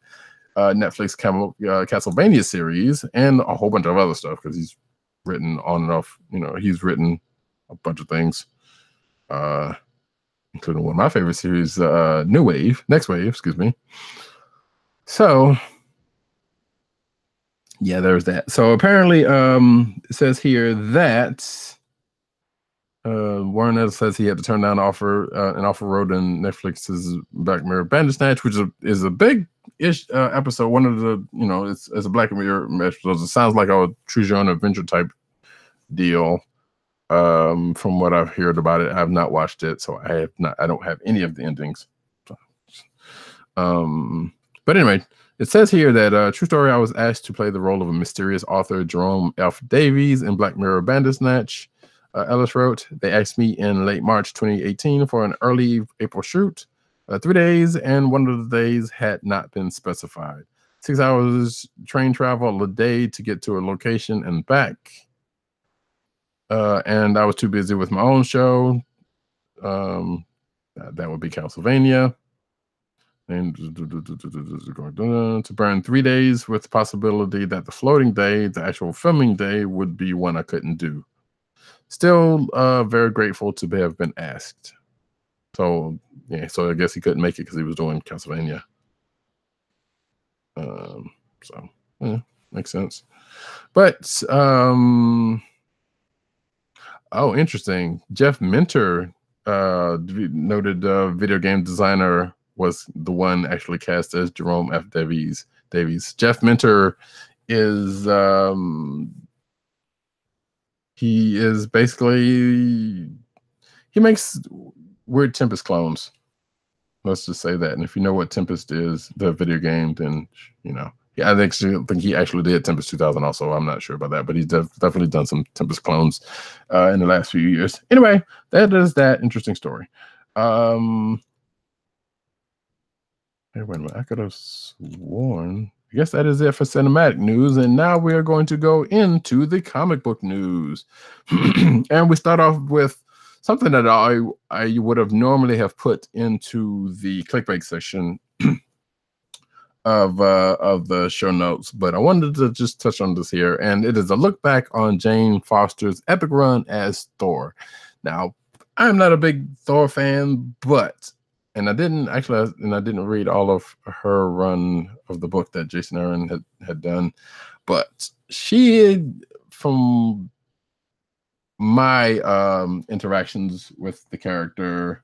Netflix Castlevania series and a whole bunch of other stuff, because he's written on and off. He's written a bunch of things, including one of my favorite series, Next Wave, excuse me. So yeah, there's that. So apparently, it says here that Warren Ellis says he had to turn down an offer road in Netflix's Black Mirror Bandersnatch, which is a big-ish episode. One of the, it's a Black Mirror episode. It sounds like a choose your own adventure type deal. From what I've heard about it, I have not watched it, so I don't have any of the endings. But anyway, it says here that true story, I was asked to play the role of a mysterious author, Jerome F. Davies, in Black Mirror Bandersnatch. Ellis wrote, they asked me in late March 2018 for an early April shoot, 3 days, and one of the days had not been specified. 6 hours train travel a day to get to a location and back. And I was too busy with my own show. That would be Castlevania. And to burn 3 days with the possibility that the floating day, the actual filming day, would be one I couldn't do. Still very grateful to have been asked. So yeah, so I guess he couldn't make it because he was doing Castlevania. So yeah, makes sense. But oh, interesting. Jeff Minter, noted video game designer, was the one actually cast as Jerome F. Davies. Jeff Minter is he is basically he makes weird Tempest clones. Let's just say that. And if you know what Tempest is, the video game, then Yeah, I think he actually did Tempest 2000 also. I'm not sure about that, but he's definitely done some Tempest clones in the last few years. Anyway, that is that interesting story. Hey, wait a minute. I could have sworn. I guess that is it for cinematic news. And now we are going to go into the comic book news. And we start off with something that I would have normally have put into the clickbait section of the show notes, but I wanted to just touch on this here, and it is a look back on Jane Foster's epic run as Thor. Now, I'm not a big Thor fan, and I didn't read all of her run of the book that Jason Aaron had done, but she, from my interactions with the character,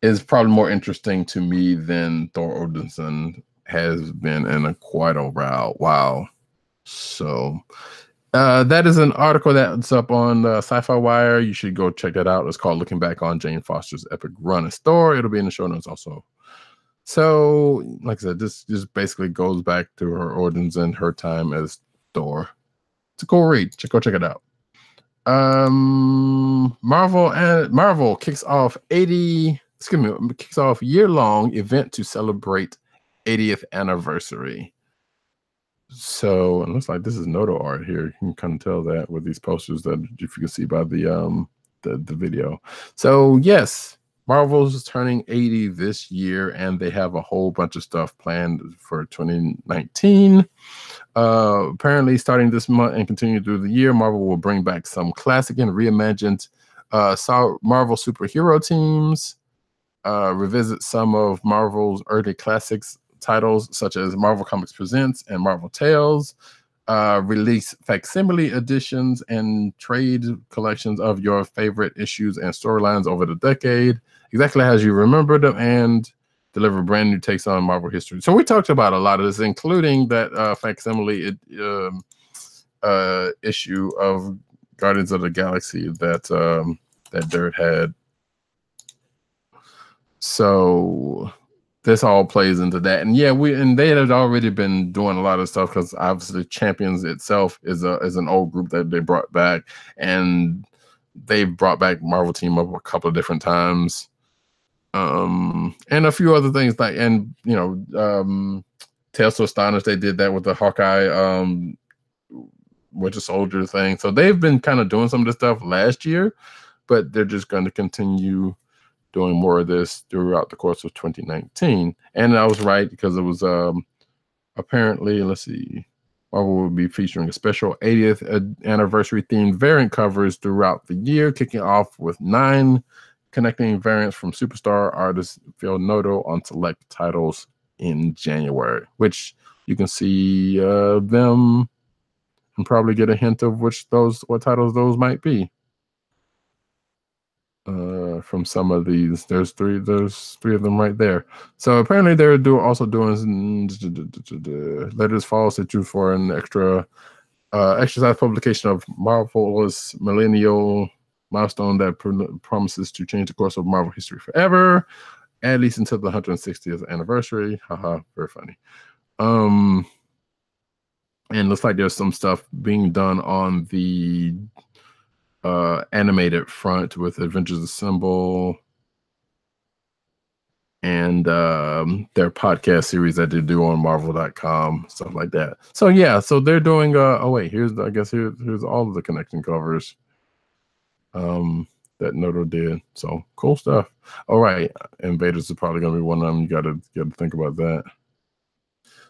is probably more interesting to me than Thor Odinson has been in quite a while. So that is an article that's up on Sci-Fi Wire. You should go check that out. It's called "Looking Back on Jane Foster's Epic Run as Thor." It'll be in the show notes also. So, like I said, this just basically goes back to her origins and her time as Thor. It's a cool read. Go check it out. Marvel kicks off year-long event to celebrate 80th anniversary. So it looks like this is Noto art here. You can kind of tell that with these posters that if you can see by the video. So yes, Marvel's turning 80 this year, and they have a whole bunch of stuff planned for 2019. Apparently, starting this month and continuing through the year, Marvel will bring back some classic and reimagined Marvel superhero teams, revisit some of Marvel's early classics titles, such as Marvel Comics Presents and Marvel Tales, release facsimile editions and trade collections of your favorite issues and storylines over the decade, exactly as you remember them, and deliver brand new takes on Marvel history. So we talked about a lot of this, including that facsimile issue of Guardians of the Galaxy that Dirt had. So this all plays into that, and yeah, they had already been doing a lot of stuff, because obviously Champions itself is an old group that they brought back, and they've brought back Marvel Team Up a couple of different times, and a few other things Tales to Astonish. They did that with the Hawkeye Winter Soldier thing. So they've been kind of doing some of this stuff last year, but they're just going to continue doing more of this throughout the course of 2019. And I was right, because it was apparently, let's see, Marvel will be featuring a special 80th anniversary themed variant covers throughout the year, kicking off with 9 connecting variants from superstar artist Phil Noto on select titles in January, which you can see them and probably get a hint of what titles those might be. From some of these, there's three of them right there. So apparently they're also doing Letters Fall Issue for an extra size publication of Marvel's millennial milestone that promises to change the course of Marvel history forever, at least until the 160th anniversary. Haha, very funny. And looks like there's some stuff being done on the animated front with Avengers Assemble and their podcast series that they do on Marvel.com, stuff like that. So yeah, so they're doing here's all of the connection covers that Noto did. So cool stuff. All right, Invaders is probably gonna be one of them. You gotta think about that.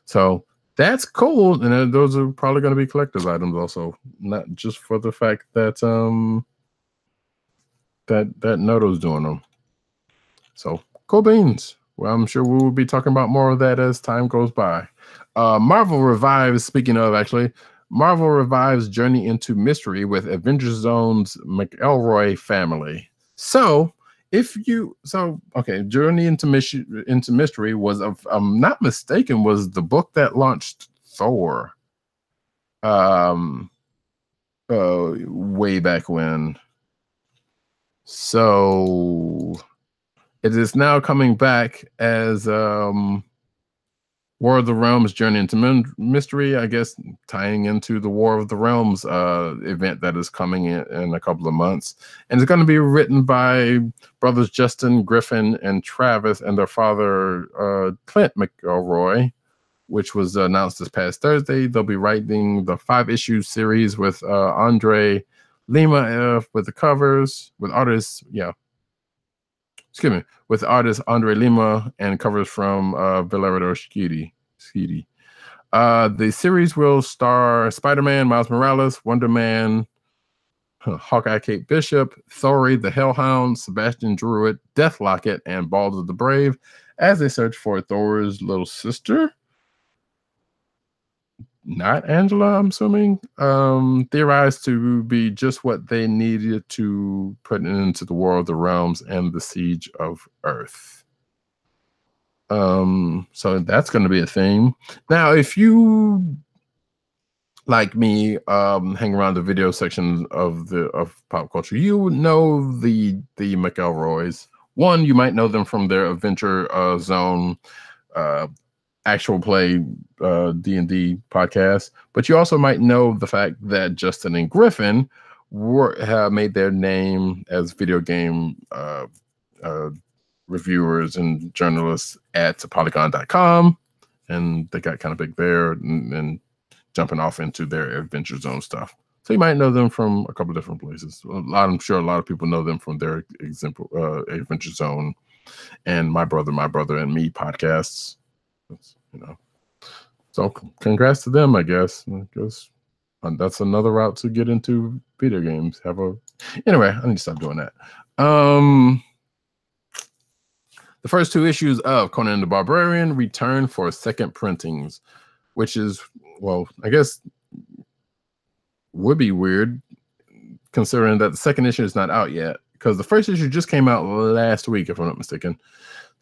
So that's cool, and those are probably going to be collector's items also, not just for the fact that that Noto's doing them. So cool beans. Well, I'm sure we will be talking about more of that as time goes by. Marvel revives Journey into Mystery with Avengers Zone's McElroy family. So Journey into Mystery was, if I'm not mistaken, was the book that launched Thor. way back when. So it is now coming back as War of the Realms Journey into Mystery, I guess, tying into the War of the Realms event that is coming in a couple of months. And it's going to be written by brothers Justin Griffin and Travis and their father, Clint McElroy, which was announced this past Thursday. They'll be writing the 5-issue series with Andre Lima with the covers, with artists, with artist Andre Lima and covers from Valerio Schiti. The series will star Spider-Man, Miles Morales, Wonder Man, Hawkeye Kate Bishop, Thori the Hellhound, Sebastian Druid, Death Locket, and Baldur the Brave as they search for Thor's little sister. Not Angela, I'm assuming, theorized to be just what they needed to put into the War of the Realms and the Siege of Earth. So that's going to be a thing. Now, if you, like me, hang around the video section of pop culture, you know the McElroys. One, you might know them from their Adventure Zone actual play D&D podcast, but you also might know the fact that Justin and Griffin have made their name as video game reviewers and journalists at Polygon.com, and they got kind of big there and jumping off into their Adventure Zone stuff. So you might know them from a couple of different places. I'm sure a lot of people know them from their Adventure Zone and My Brother and Me podcasts. So congrats to them, I guess. That's another route to get into video games. Anyway, I need to stop doing that. The first 2 issues of Conan the Barbarian return for second printings, which is, well, I guess would be weird considering that the second issue is not out yet, because the first issue just came out last week, if I'm not mistaken.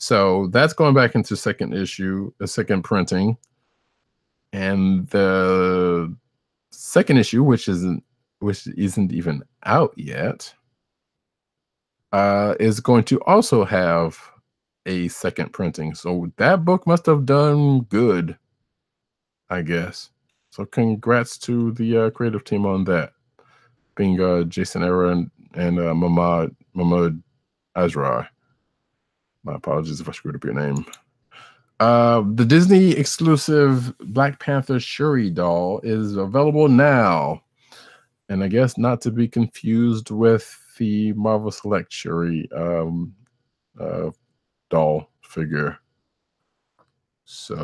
So that's going back into second printing. And the second issue, which isn't even out yet, is going to also have a second printing. So that book must have done good, I guess. So congrats to the creative team on that, being Jason Aaron and Mahmoud Azra. My apologies if I screwed up your name. The Disney exclusive Black Panther Shuri doll is available now. And I guess not to be confused with the Marvel Select Shuri doll figure. So,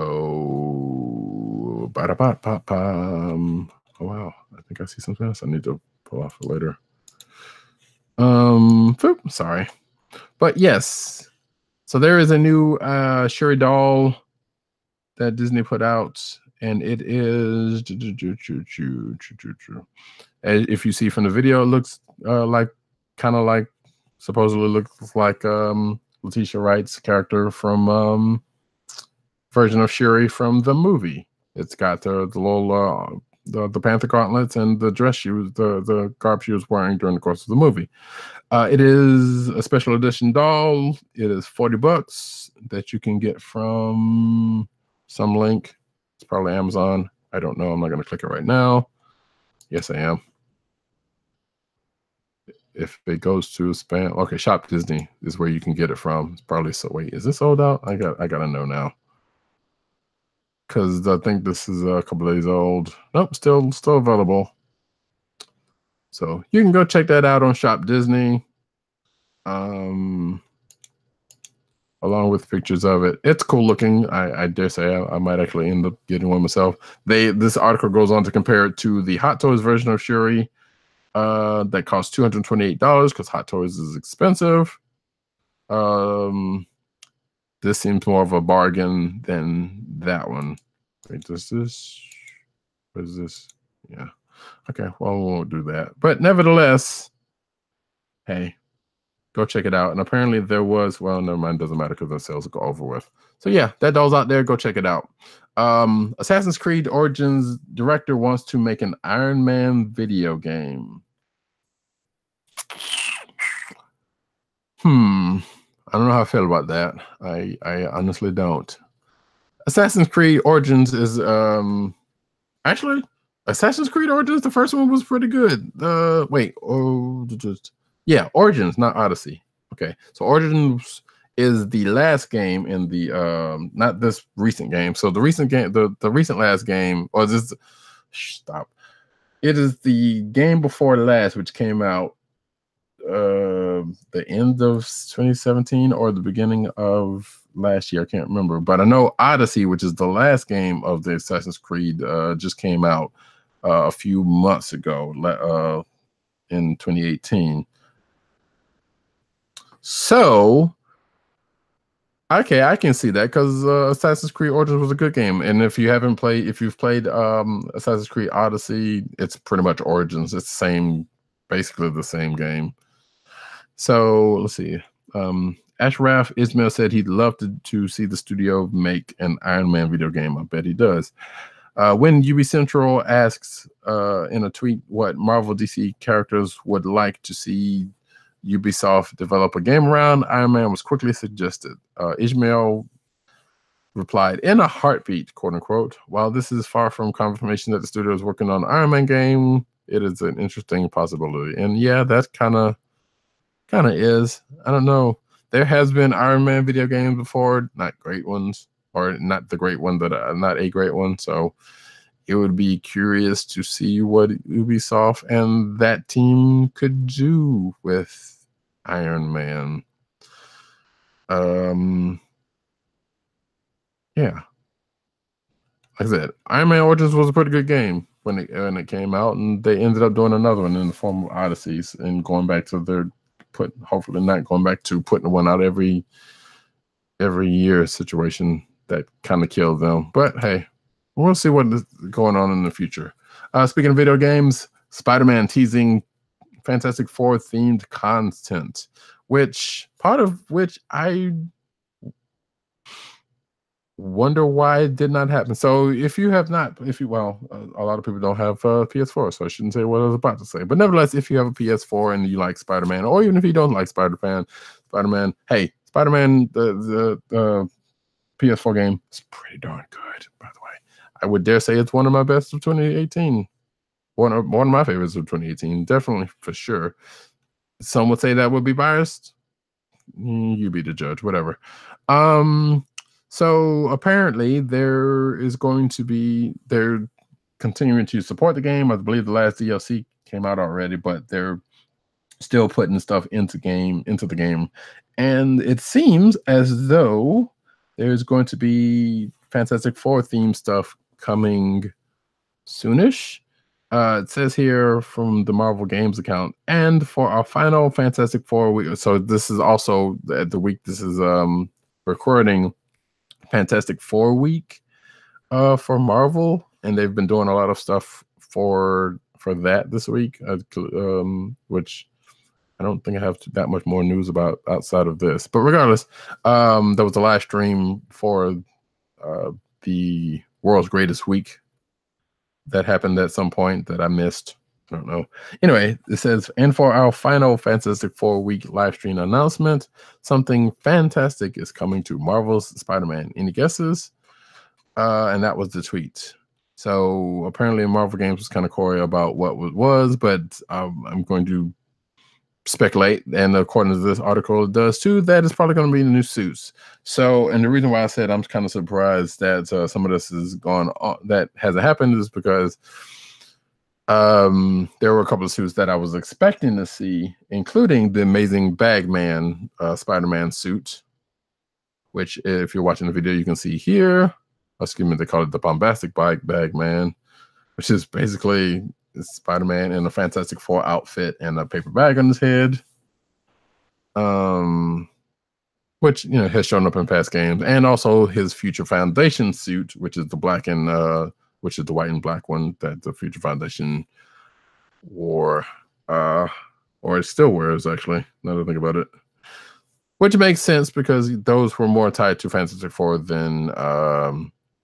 oh wow, I think I see something else I need to pull off for later. Sorry. But yes. So there is a new Shuri doll that Disney put out, and it is, if you see from the video, it looks supposedly looks like Letitia Wright's character from version of Shuri from the movie. It's got the little the Panther gauntlets and the dress she was the garb she was wearing during the course of the movie. It is a special edition doll. It is $40 that you can get from some link. It's probably Amazon. I don't know. I'm not going to click it right now. Yes, I am. If it goes to spam, okay, Shop Disney is where you can get it from. It's probably so. Wait, is this sold out? I gotta know now, because I think this is a couple of days old. Nope, still available. So you can go check that out on Shop Disney, along with pictures of it. It's cool looking. I dare say I might actually end up getting one myself. This article goes on to compare it to the Hot Toys version of Shuri that costs $228 because Hot Toys is expensive. This seems more of a bargain than that one. Wait, what is this? Yeah. Okay, well, we won't do that. But nevertheless, hey, go check it out. And apparently there was, well, never mind, doesn't matter because the sales go over with. So yeah, that doll's out there. Go check it out. Assassin's Creed Origins director wants to make an Iron Man video game. I don't know how I feel about that. I honestly don't. Assassin's Creed Origins is actually Assassin's Creed Origins. The first one was pretty good. Yeah, Origins, not Odyssey. Okay, so Origins is the last game in the not this recent game. So the recent game, the recent last game, or this stop. It is the game before last, which came out the end of 2017 or the beginning of last year. I can't remember, but I know Odyssey, which is the last game of the Assassin's Creed, just came out a few months ago, in 2018. So, okay, I can see that because Assassin's Creed Origins was a good game, and if you've played Assassin's Creed Odyssey, it's pretty much Origins. It's basically the same game. So let's see. Ashraf Ismail said he'd love to see the studio make an Iron Man video game. I bet he does. When UB Central asks in a tweet what Marvel DC characters would like to see Ubisoft develop a game around, Iron Man was quickly suggested. Ismail replied, "In a heartbeat," quote unquote. While this is far from confirmation that the studio is working on an Iron Man game, it is an interesting possibility. And yeah, that kind of is. I don't know. There has been Iron Man video games before, not great ones, or not the great one, not a great one. So it would be curious to see what Ubisoft and that team could do with Iron Man. Yeah. Like I said, Iron Man Origins was a pretty good game when it came out, and they ended up doing another one in the form of Odysseys and going back to hopefully not going back to putting one out every year situation that kind of killed them. But hey, we'll see what is going on in the future. Speaking of video games, Spider-Man teasing Fantastic Four themed content, part of which I wonder why it did not happen. So if you have not, a lot of people don't have PS4, so I shouldn't say what I was about to say. But nevertheless, if you have a PS4 and you like Spider-Man, or even if you don't like Spider-Man, hey, Spider-Man, the PS4 game is pretty darn good, by the way. I would dare say it's one of my best of 2018. One of my favorites of 2018, definitely, for sure. Some would say that would be biased. You be the judge, whatever. So apparently they're continuing to support the game. I believe the last DLC came out already, but they're still putting stuff into the game. And it seems as though there's going to be Fantastic Four themed stuff coming soonish. It says here from the Marvel Games account, and for our final Fantastic Four week. So this is also the week this is recording. Fantastic Four week for Marvel, and they've been doing a lot of stuff for that this week, which I don't think I have that much more news about outside of this. But regardless, there was a live stream for the World's Greatest Week that happened at some point that I missed. I don't know. Anyway, it says, and for our final Fantastic Four week live stream announcement, something fantastic is coming to Marvel's Spider-Man. Any guesses? And that was the tweet. So apparently Marvel Games was kind of coy about what was, but I'm going to speculate, and according to this article, it does too, that it's probably going to be the new suits. So, and the reason why I said I'm kind of surprised that some of this is gone on, that hasn't happened, is because there were a couple of suits that I was expecting to see, including the amazing Bagman Spider-Man suit, which if you're watching the video, you can see here. Excuse me, they call it the bombastic Bagman, which is basically Spider-Man in a Fantastic Four outfit and a paper bag on his head, which has shown up in past games, and also his Future Foundation suit, which is the white and black one that the Future Foundation wore, or it still wears, actually, now that I think about it. Which makes sense because those were more tied to Fantastic Four than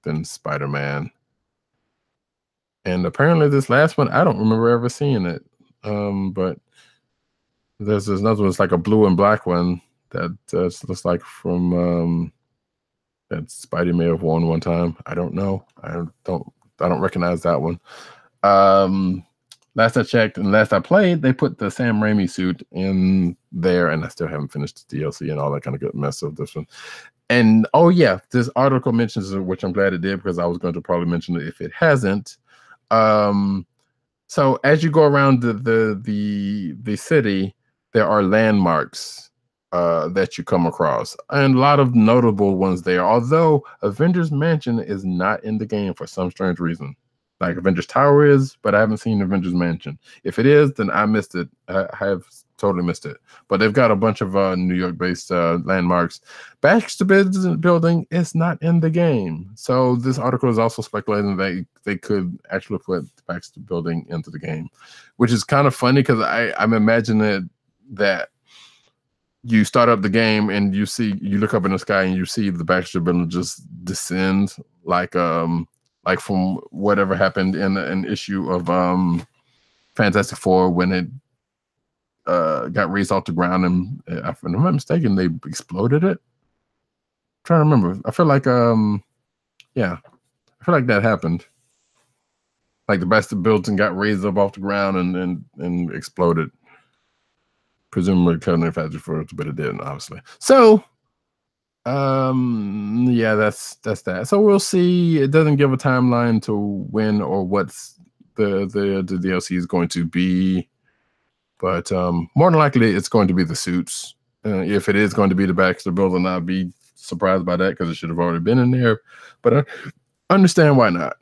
than Spider-Man. And apparently this last one, I don't remember ever seeing it. But there's another one. It's like a blue and black one that looks like from that Spidey may have worn one time. I don't know. I don't recognize that one. Last I checked and last I played, they put the Sam Raimi suit in there, and I still haven't finished the DLC and all that kind of good mess of this one. And oh yeah, this article mentions it, which I'm glad it did, because I was going to probably mention it if it hasn't. So as you go around the city, there are landmarks that you come across, and a lot of notable ones there. Although Avengers Mansion is not in the game for some strange reason. Like Avengers Tower is, but I haven't seen Avengers Mansion. If it is, then I missed it. I have totally missed it. But they've got a bunch of New York-based landmarks. Baxter Building is not in the game. So this article is also speculating that they could actually put Baxter Building into the game, which is kind of funny because I'm imagining that you start up the game and you look up in the sky and you see the Baxter Building just descend like from whatever happened in an issue of Fantastic Four when it got raised off the ground, and if I'm not mistaken, they exploded it. I'm trying to remember. I feel like I feel like that happened. Like the Baxter Building got raised up off the ground and exploded. Presumably cutting their factory for it, but it didn't, obviously. So yeah, that's that. So we'll see. It doesn't give a timeline to when or what's the DLC is going to be, but more than likely it's going to be the suits. If it is going to be the Baxter Building, I'd be surprised by that because it should have already been in there, but I understand why not,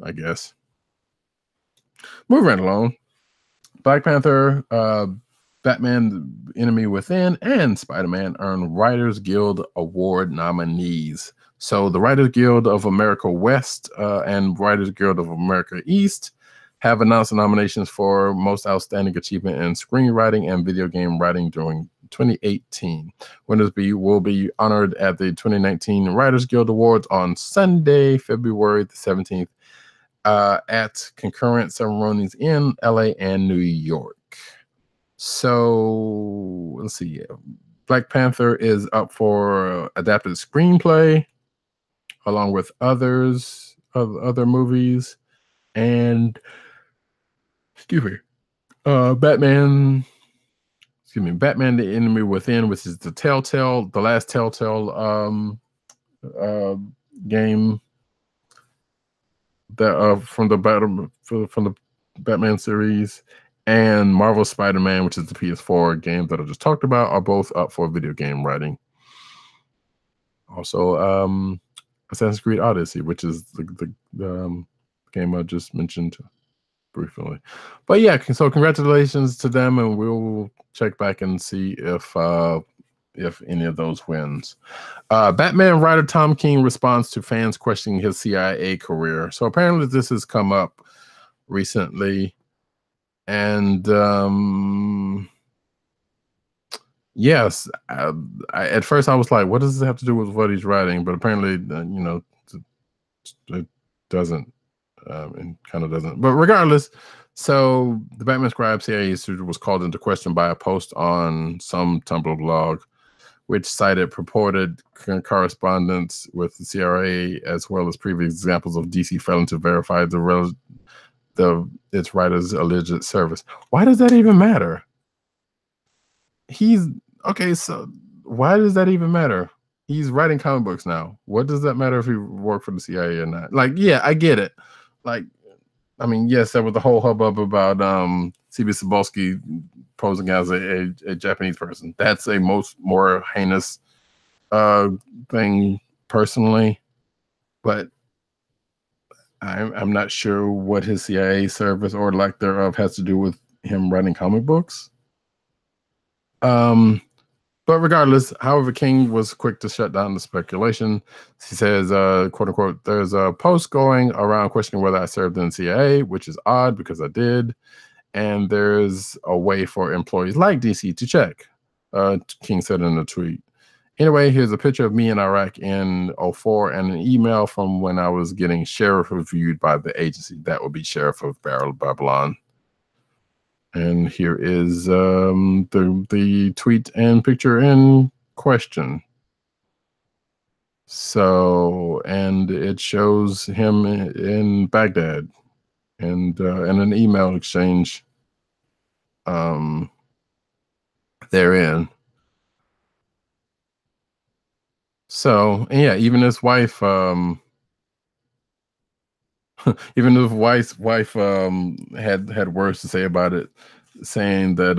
I guess. Moving right along, Black Panther, Batman: Enemy Within, and Spider-Man earned Writers Guild Award nominees. So the Writers Guild of America West and Writers Guild of America East have announced nominations for Most Outstanding Achievement in Screenwriting and Video Game Writing during 2018. Winners will be honored at the 2019 Writers Guild Awards on Sunday, February the 17th, at concurrent ceremonies in LA and New York. So let's see. Black Panther is up for adapted screenplay, along with other movies, and Batman: The Enemy Within, which is the last Telltale game that from the Batman series, and Marvel Spider-Man, which is the PS4 game that I just talked about, are both up for video game writing. Also, Assassin's Creed Odyssey, which is the game I just mentioned briefly. But yeah, so congratulations to them, and we'll check back and see if any of those wins. Batman writer Tom King responds to fans questioning his CIA career. So apparently this has come up recently. And yes, at first I was like, what does this have to do with what he's writing? But apparently, it doesn't, and kind of doesn't. But regardless, so the Batman Scribe CIA was called into question by a post on some Tumblr blog, which cited purported correspondence with the CIA, as well as previous examples of DC failing to verify its writer's alleged service. Why does that even matter? So why does that even matter? He's writing comic books now. What does that matter if he worked for the CIA or not? Like, yeah, I get it. Like, I mean, yes, there was the whole hubbub about C.B. Cebulski posing as a Japanese person. That's a more heinous thing personally, but I'm not sure what his CIA service or lack thereof has to do with him writing comic books. But regardless, however, King was quick to shut down the speculation. He says, quote unquote, there's a post going around questioning whether I served in the CIA, which is odd because I did. And there's a way for employees like DC to check, King said in a tweet. Anyway, here's a picture of me in Iraq in '04 and an email from when I was getting sheriff reviewed by the agency. That would be Sheriff of Babylon. And here is the tweet and picture in question. So, and it shows him in Baghdad, and an email exchange therein. So, yeah, even his wife, even his wife's wife had words to say about it, saying that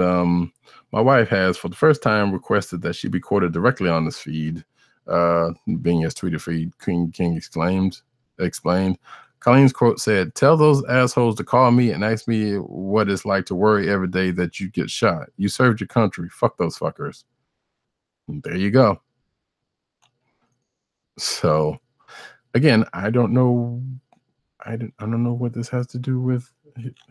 my wife has, for the first time, requested that she be quoted directly on this feed, being as Twitter feed. King explained. Colleen's quote said, "Tell those assholes to call me and ask me what it's like to worry every day that you get shot. You served your country. Fuck those fuckers." And there you go. So, again, I don't know. I don't know what this has to do with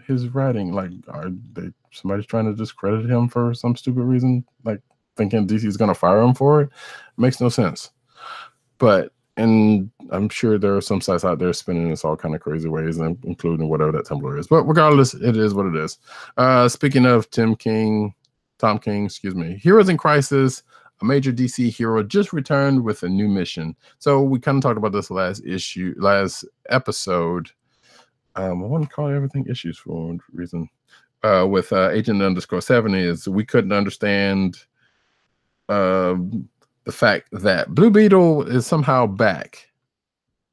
his writing. Like, are they somebody's trying to discredit him for some stupid reason? Like, thinking DC is going to fire him for it? Makes no sense. But, and I'm sure there are some sites out there spinning this all kind of crazy ways, including whatever that Tumblr is. But regardless, it is what it is. Speaking of Tom King, excuse me, Heroes in Crisis, a major DC hero just returned with a new mission. So we kind of talked about this last episode. I want to call everything issues for a reason. With Agent _7 is we couldn't understand the fact that Blue Beetle is somehow back.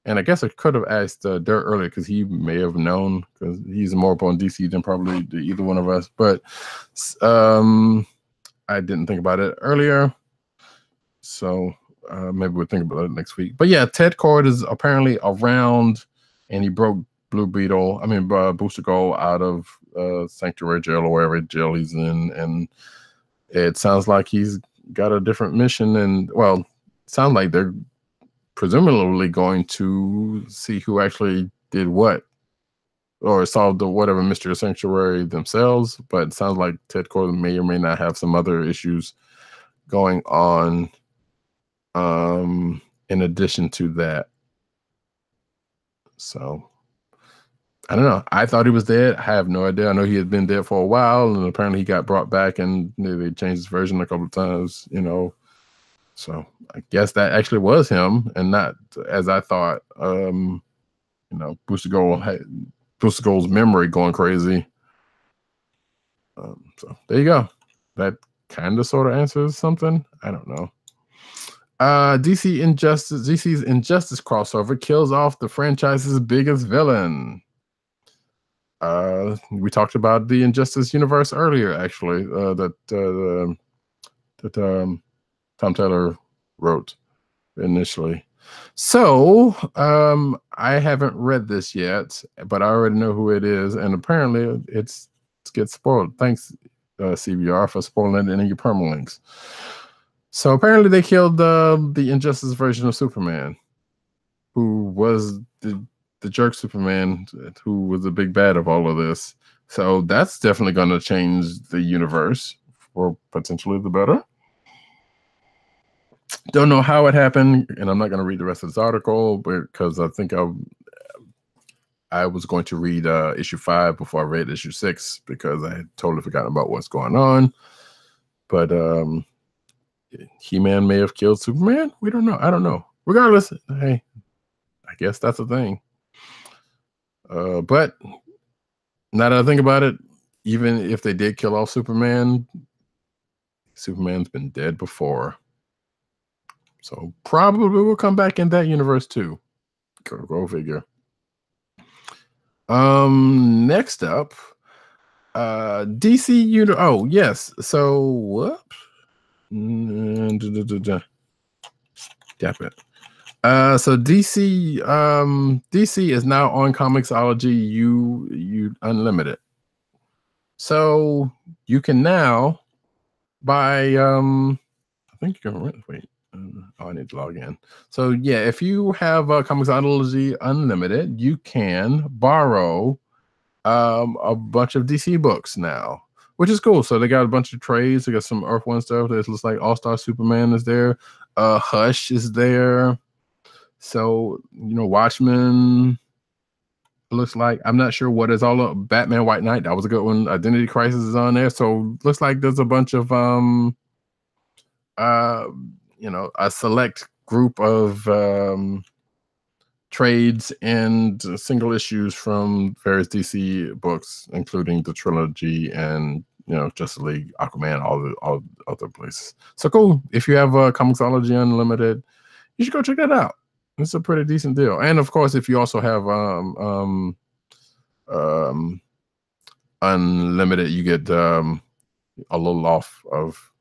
And I guess I could have asked Dirt earlier because he may have known, because he's more up on DC than probably either one of us. But I didn't think about it earlier. So maybe we'll think about it next week. But yeah, Ted Kord is apparently around, and he broke Booster Gold out of Sanctuary Jail or wherever jail he's in. And it sounds like he's got a different mission. And, well, it sounds like they're presumably going to see who actually did what, or solved the whatever mystery of Sanctuary themselves. But it sounds like Ted Kord may or may not have some other issues going on in addition to that. So I don't know. I thought he was dead. I have no idea. I know he had been dead for a while, and apparently he got brought back, and they changed his version a couple of times, you know. So I guess that actually was him, and not as I thought. You know, Booster Gold's memory going crazy. So there you go. That kind of sort of answers something. I don't know. DC's Injustice crossover kills off the franchise's biggest villain. We talked about the Injustice universe earlier, actually, that Tom Taylor wrote initially. So I haven't read this yet, but I already know who it is, and apparently it gets spoiled. Thanks, CBR, for spoiling it in your permalinks. So apparently they killed the Injustice version of Superman, who was the jerk Superman, who was the big bad of all of this. So that's definitely going to change the universe for potentially the better. Don't know how it happened, and I'm not going to read the rest of this article because I think I was going to read issue 5 before I read issue 6 because I had totally forgotten about what's going on. But He-Man may have killed Superman. We don't know. I don't know. Regardless, hey, I guess that's a thing. But now that I think about it, even if they did kill off Superman, Superman's been dead before. So probably will come back in that universe too. Go figure. Next up, DC Oh, yes. So whoops. Damn it. So DC is now on Comixology Unlimited. So you can now buy I think you can rent. Wait. I need to log in. So yeah, if you have Comixology Unlimited, you can borrow a bunch of DC books now, which is cool. So they got a bunch of trades. They got some Earth One stuff. It looks like All-Star Superman is there. Hush is there. So, Watchmen looks like, I'm not sure what it's all about. Batman White Knight, that was a good one. Identity Crisis is on there. So looks like there's a bunch of a select group of trades and single issues from various DC books, including the trilogy and Justice League, Aquaman, all other places. So cool. If you have Comixology Unlimited, you should go check that out. It's a pretty decent deal. And of course, if you also have Unlimited, you get a little off of,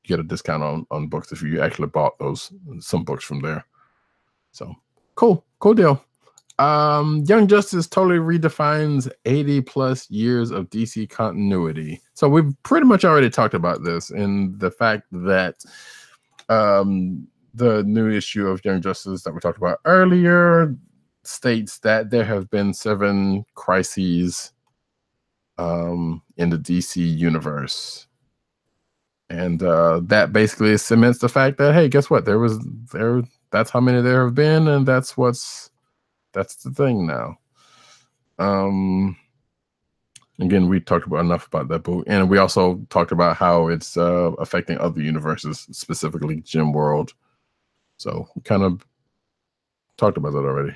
you get a discount on books if you actually bought some books from there. So cool deal. Young Justice totally redefines 80 plus years of DC continuity. So we've pretty much already talked about this, in the fact that the new issue of Young Justice that we talked about earlier states that there have been 7 crises in the DC universe. And that basically cements the fact that, hey, guess what? That's how many there have been, and that's the thing now. Again, we talked about enough about that book, and we also talked about how it's affecting other universes, specifically Gem World. So we kind of talked about that already.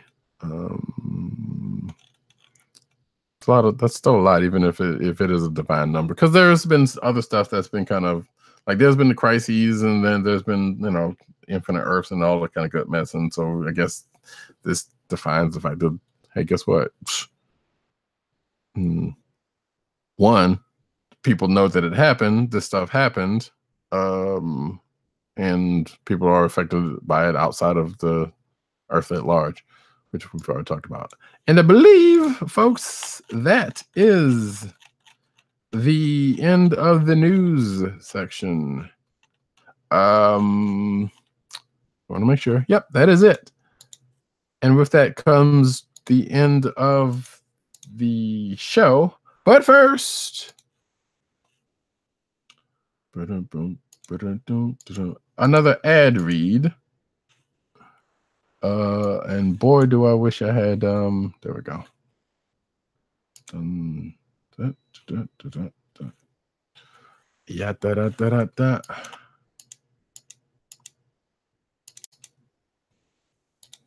That's still a lot, even if it is a divine number, because there's been other stuff that's been kind of like, there's been the crises, and then there's been Infinite Earths and all that kind of good mess. And so I guess this defines the fact that, hey, guess what? One, people know that it happened. This stuff happened, and people are affected by it outside of the Earth at large, which we've already talked about. And I believe, folks, that is the end of the news section. I want to make sure. Yep, that is it. And with that comes the end of the show. But first, another ad read. And boy, do I wish I had, there we go. Yeah,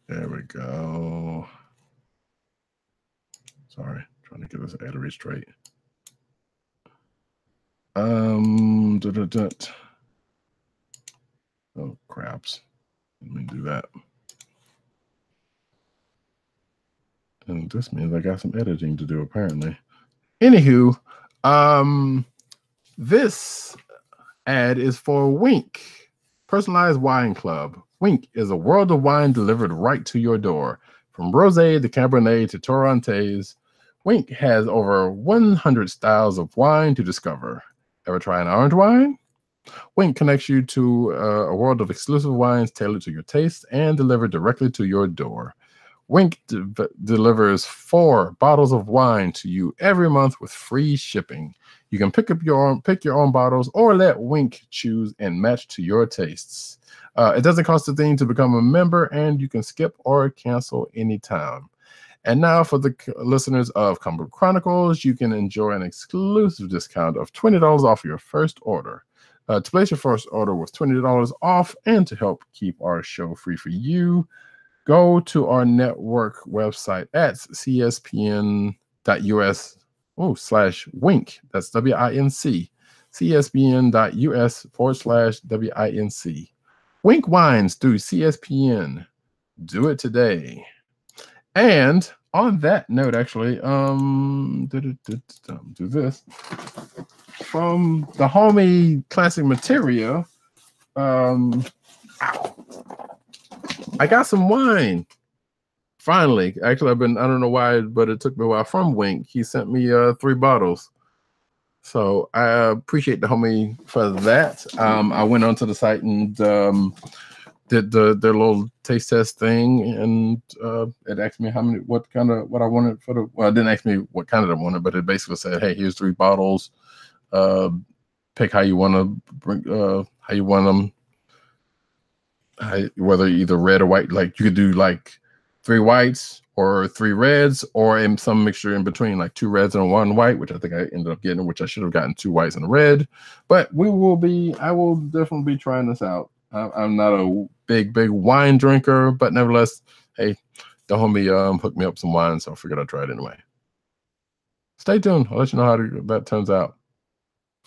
There we go. Sorry, trying to get this ad read straight. Oh, craps. Let me do that. And this means I got some editing to do, apparently. Anywho, this ad is for Wink, Personalized Wine Club. Wink is a world of wine delivered right to your door. From Rosé to Cabernet to Torrontés, Wink has over 100 styles of wine to discover. Ever try an orange wine? Wink connects you to a world of exclusive wines tailored to your taste and delivered directly to your door. Wink delivers 4 bottles of wine to you every month with free shipping. You can pick your own bottles, or let Wink choose and match to your tastes. It doesn't cost a thing to become a member, and you can skip or cancel anytime. And now for the listeners of Comic Book Chronicles, you can enjoy an exclusive discount of $20 off your first order. To place your first order with $20 off and to help keep our show free for you, go to our network website at csbn.us/wink. That's WINC. csbn.us/WINC. Wink wines through CSPN. Do it today. And on that note, actually, do this from the homie Classic Materia. I got some wine. Finally. Actually, I don't know why, but it took me a while. From Wink, he sent me 3 bottles. So I appreciate the homie for that. I went onto the site and did their little taste test thing, and it asked me what I wanted for the. Well, it didn't ask me what kind of I wanted, but it basically said, "Hey, here's 3 bottles. Pick how you want to bring, how you want them whether either red or white. Like you could do like 3 whites or 3 reds, or in some mixture in between, like 2 reds and 1 white, which I think I ended up getting, which I should have gotten 2 whites and a red. But I will definitely be trying this out. I'm not a big wine drinker, but nevertheless, hey, the homie hooked me up some wine, so I figured I'd try it anyway. Stay tuned. I'll let you know how that turns out.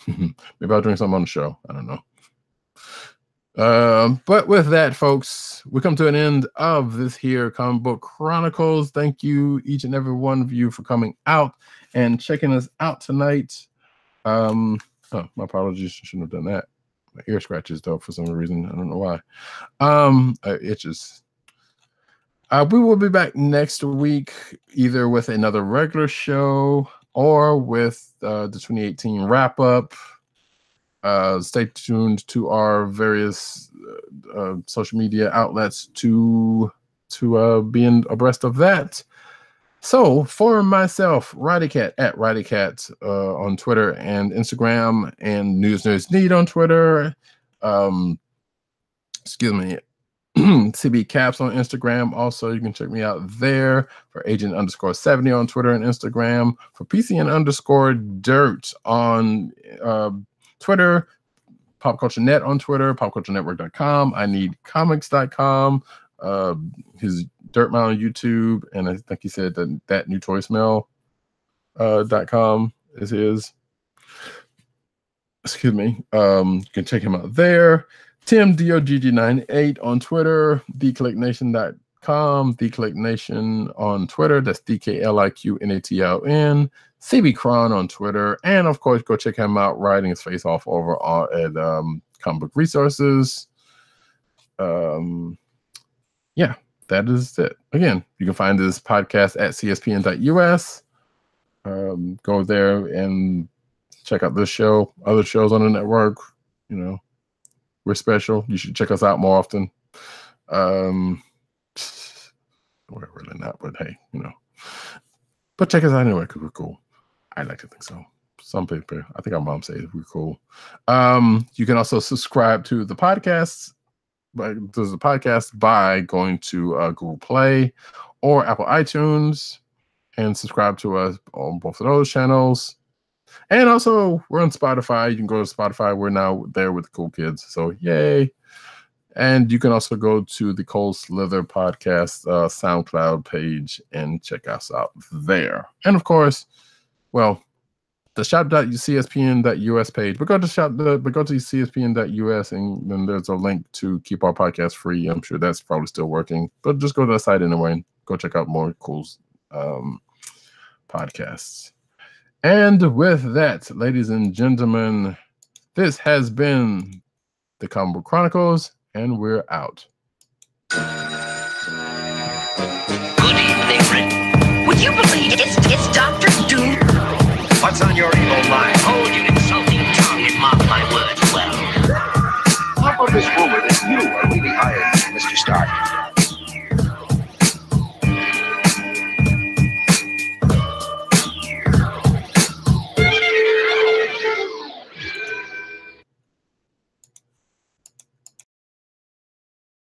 Maybe I'll drink something on the show. I don't know. But with that, folks, we come to an end of this here Comic Book Chronicles. Thank you, each and every one of you, for coming out and checking us out tonight. My apologies. Shouldn't have done that. My ear scratches, though, for some reason. I don't know why. It itches. We will be back next week, either with another regular show or with the 2018 wrap-up. Stay tuned to our various social media outlets to be abreast of that. So for myself, RowdyCat at RowdyCat on Twitter and Instagram, and News Need on Twitter. CB Caps on Instagram. Also, you can check me out there for Agent_70 on Twitter and Instagram. For PCN_Dirt on Twitter, Pop Culture Net on Twitter, popculturenetwork.com, I need comics.com, his Dirtman on YouTube, and I think he said that new toy smell.com is his. Excuse me. You can check him out there. Tim DOGG98 on Twitter, theclicknation.com, theclicknation on Twitter, that's DKLIQNATLN, CB Cron on Twitter, and of course, go check him out riding his face off over at Comic Book Resources. Yeah, that is it. Again, you can find this podcast at cspn.us. Go there and check out this show, other shows on the network. You know, we're special. You should check us out more often. We're really not, but hey, you know. But check us out anyway, because we're cool. I like to think so. Some people, I think our mom says we're cool. You can also subscribe to the podcast. There's a podcast by going to Google Play or Apple iTunes and subscribe to us on both of those channels. And also, we're on Spotify. You can go to Spotify. We're now there with the cool kids. So, yay. And you can also go to the Cold Slither podcast SoundCloud page and check us out there. And of course, well, the shop.cspn.us page. But go to cspn.us, and then there's a link to keep our podcast free. I'm sure that's probably still working. But just go to the site anyway and go check out more cool podcasts. And with that, ladies and gentlemen, this has been the Comic Book Chronicles, and we're out. Good evening, Rick. Would you believe it's Dr. Doom? What's on your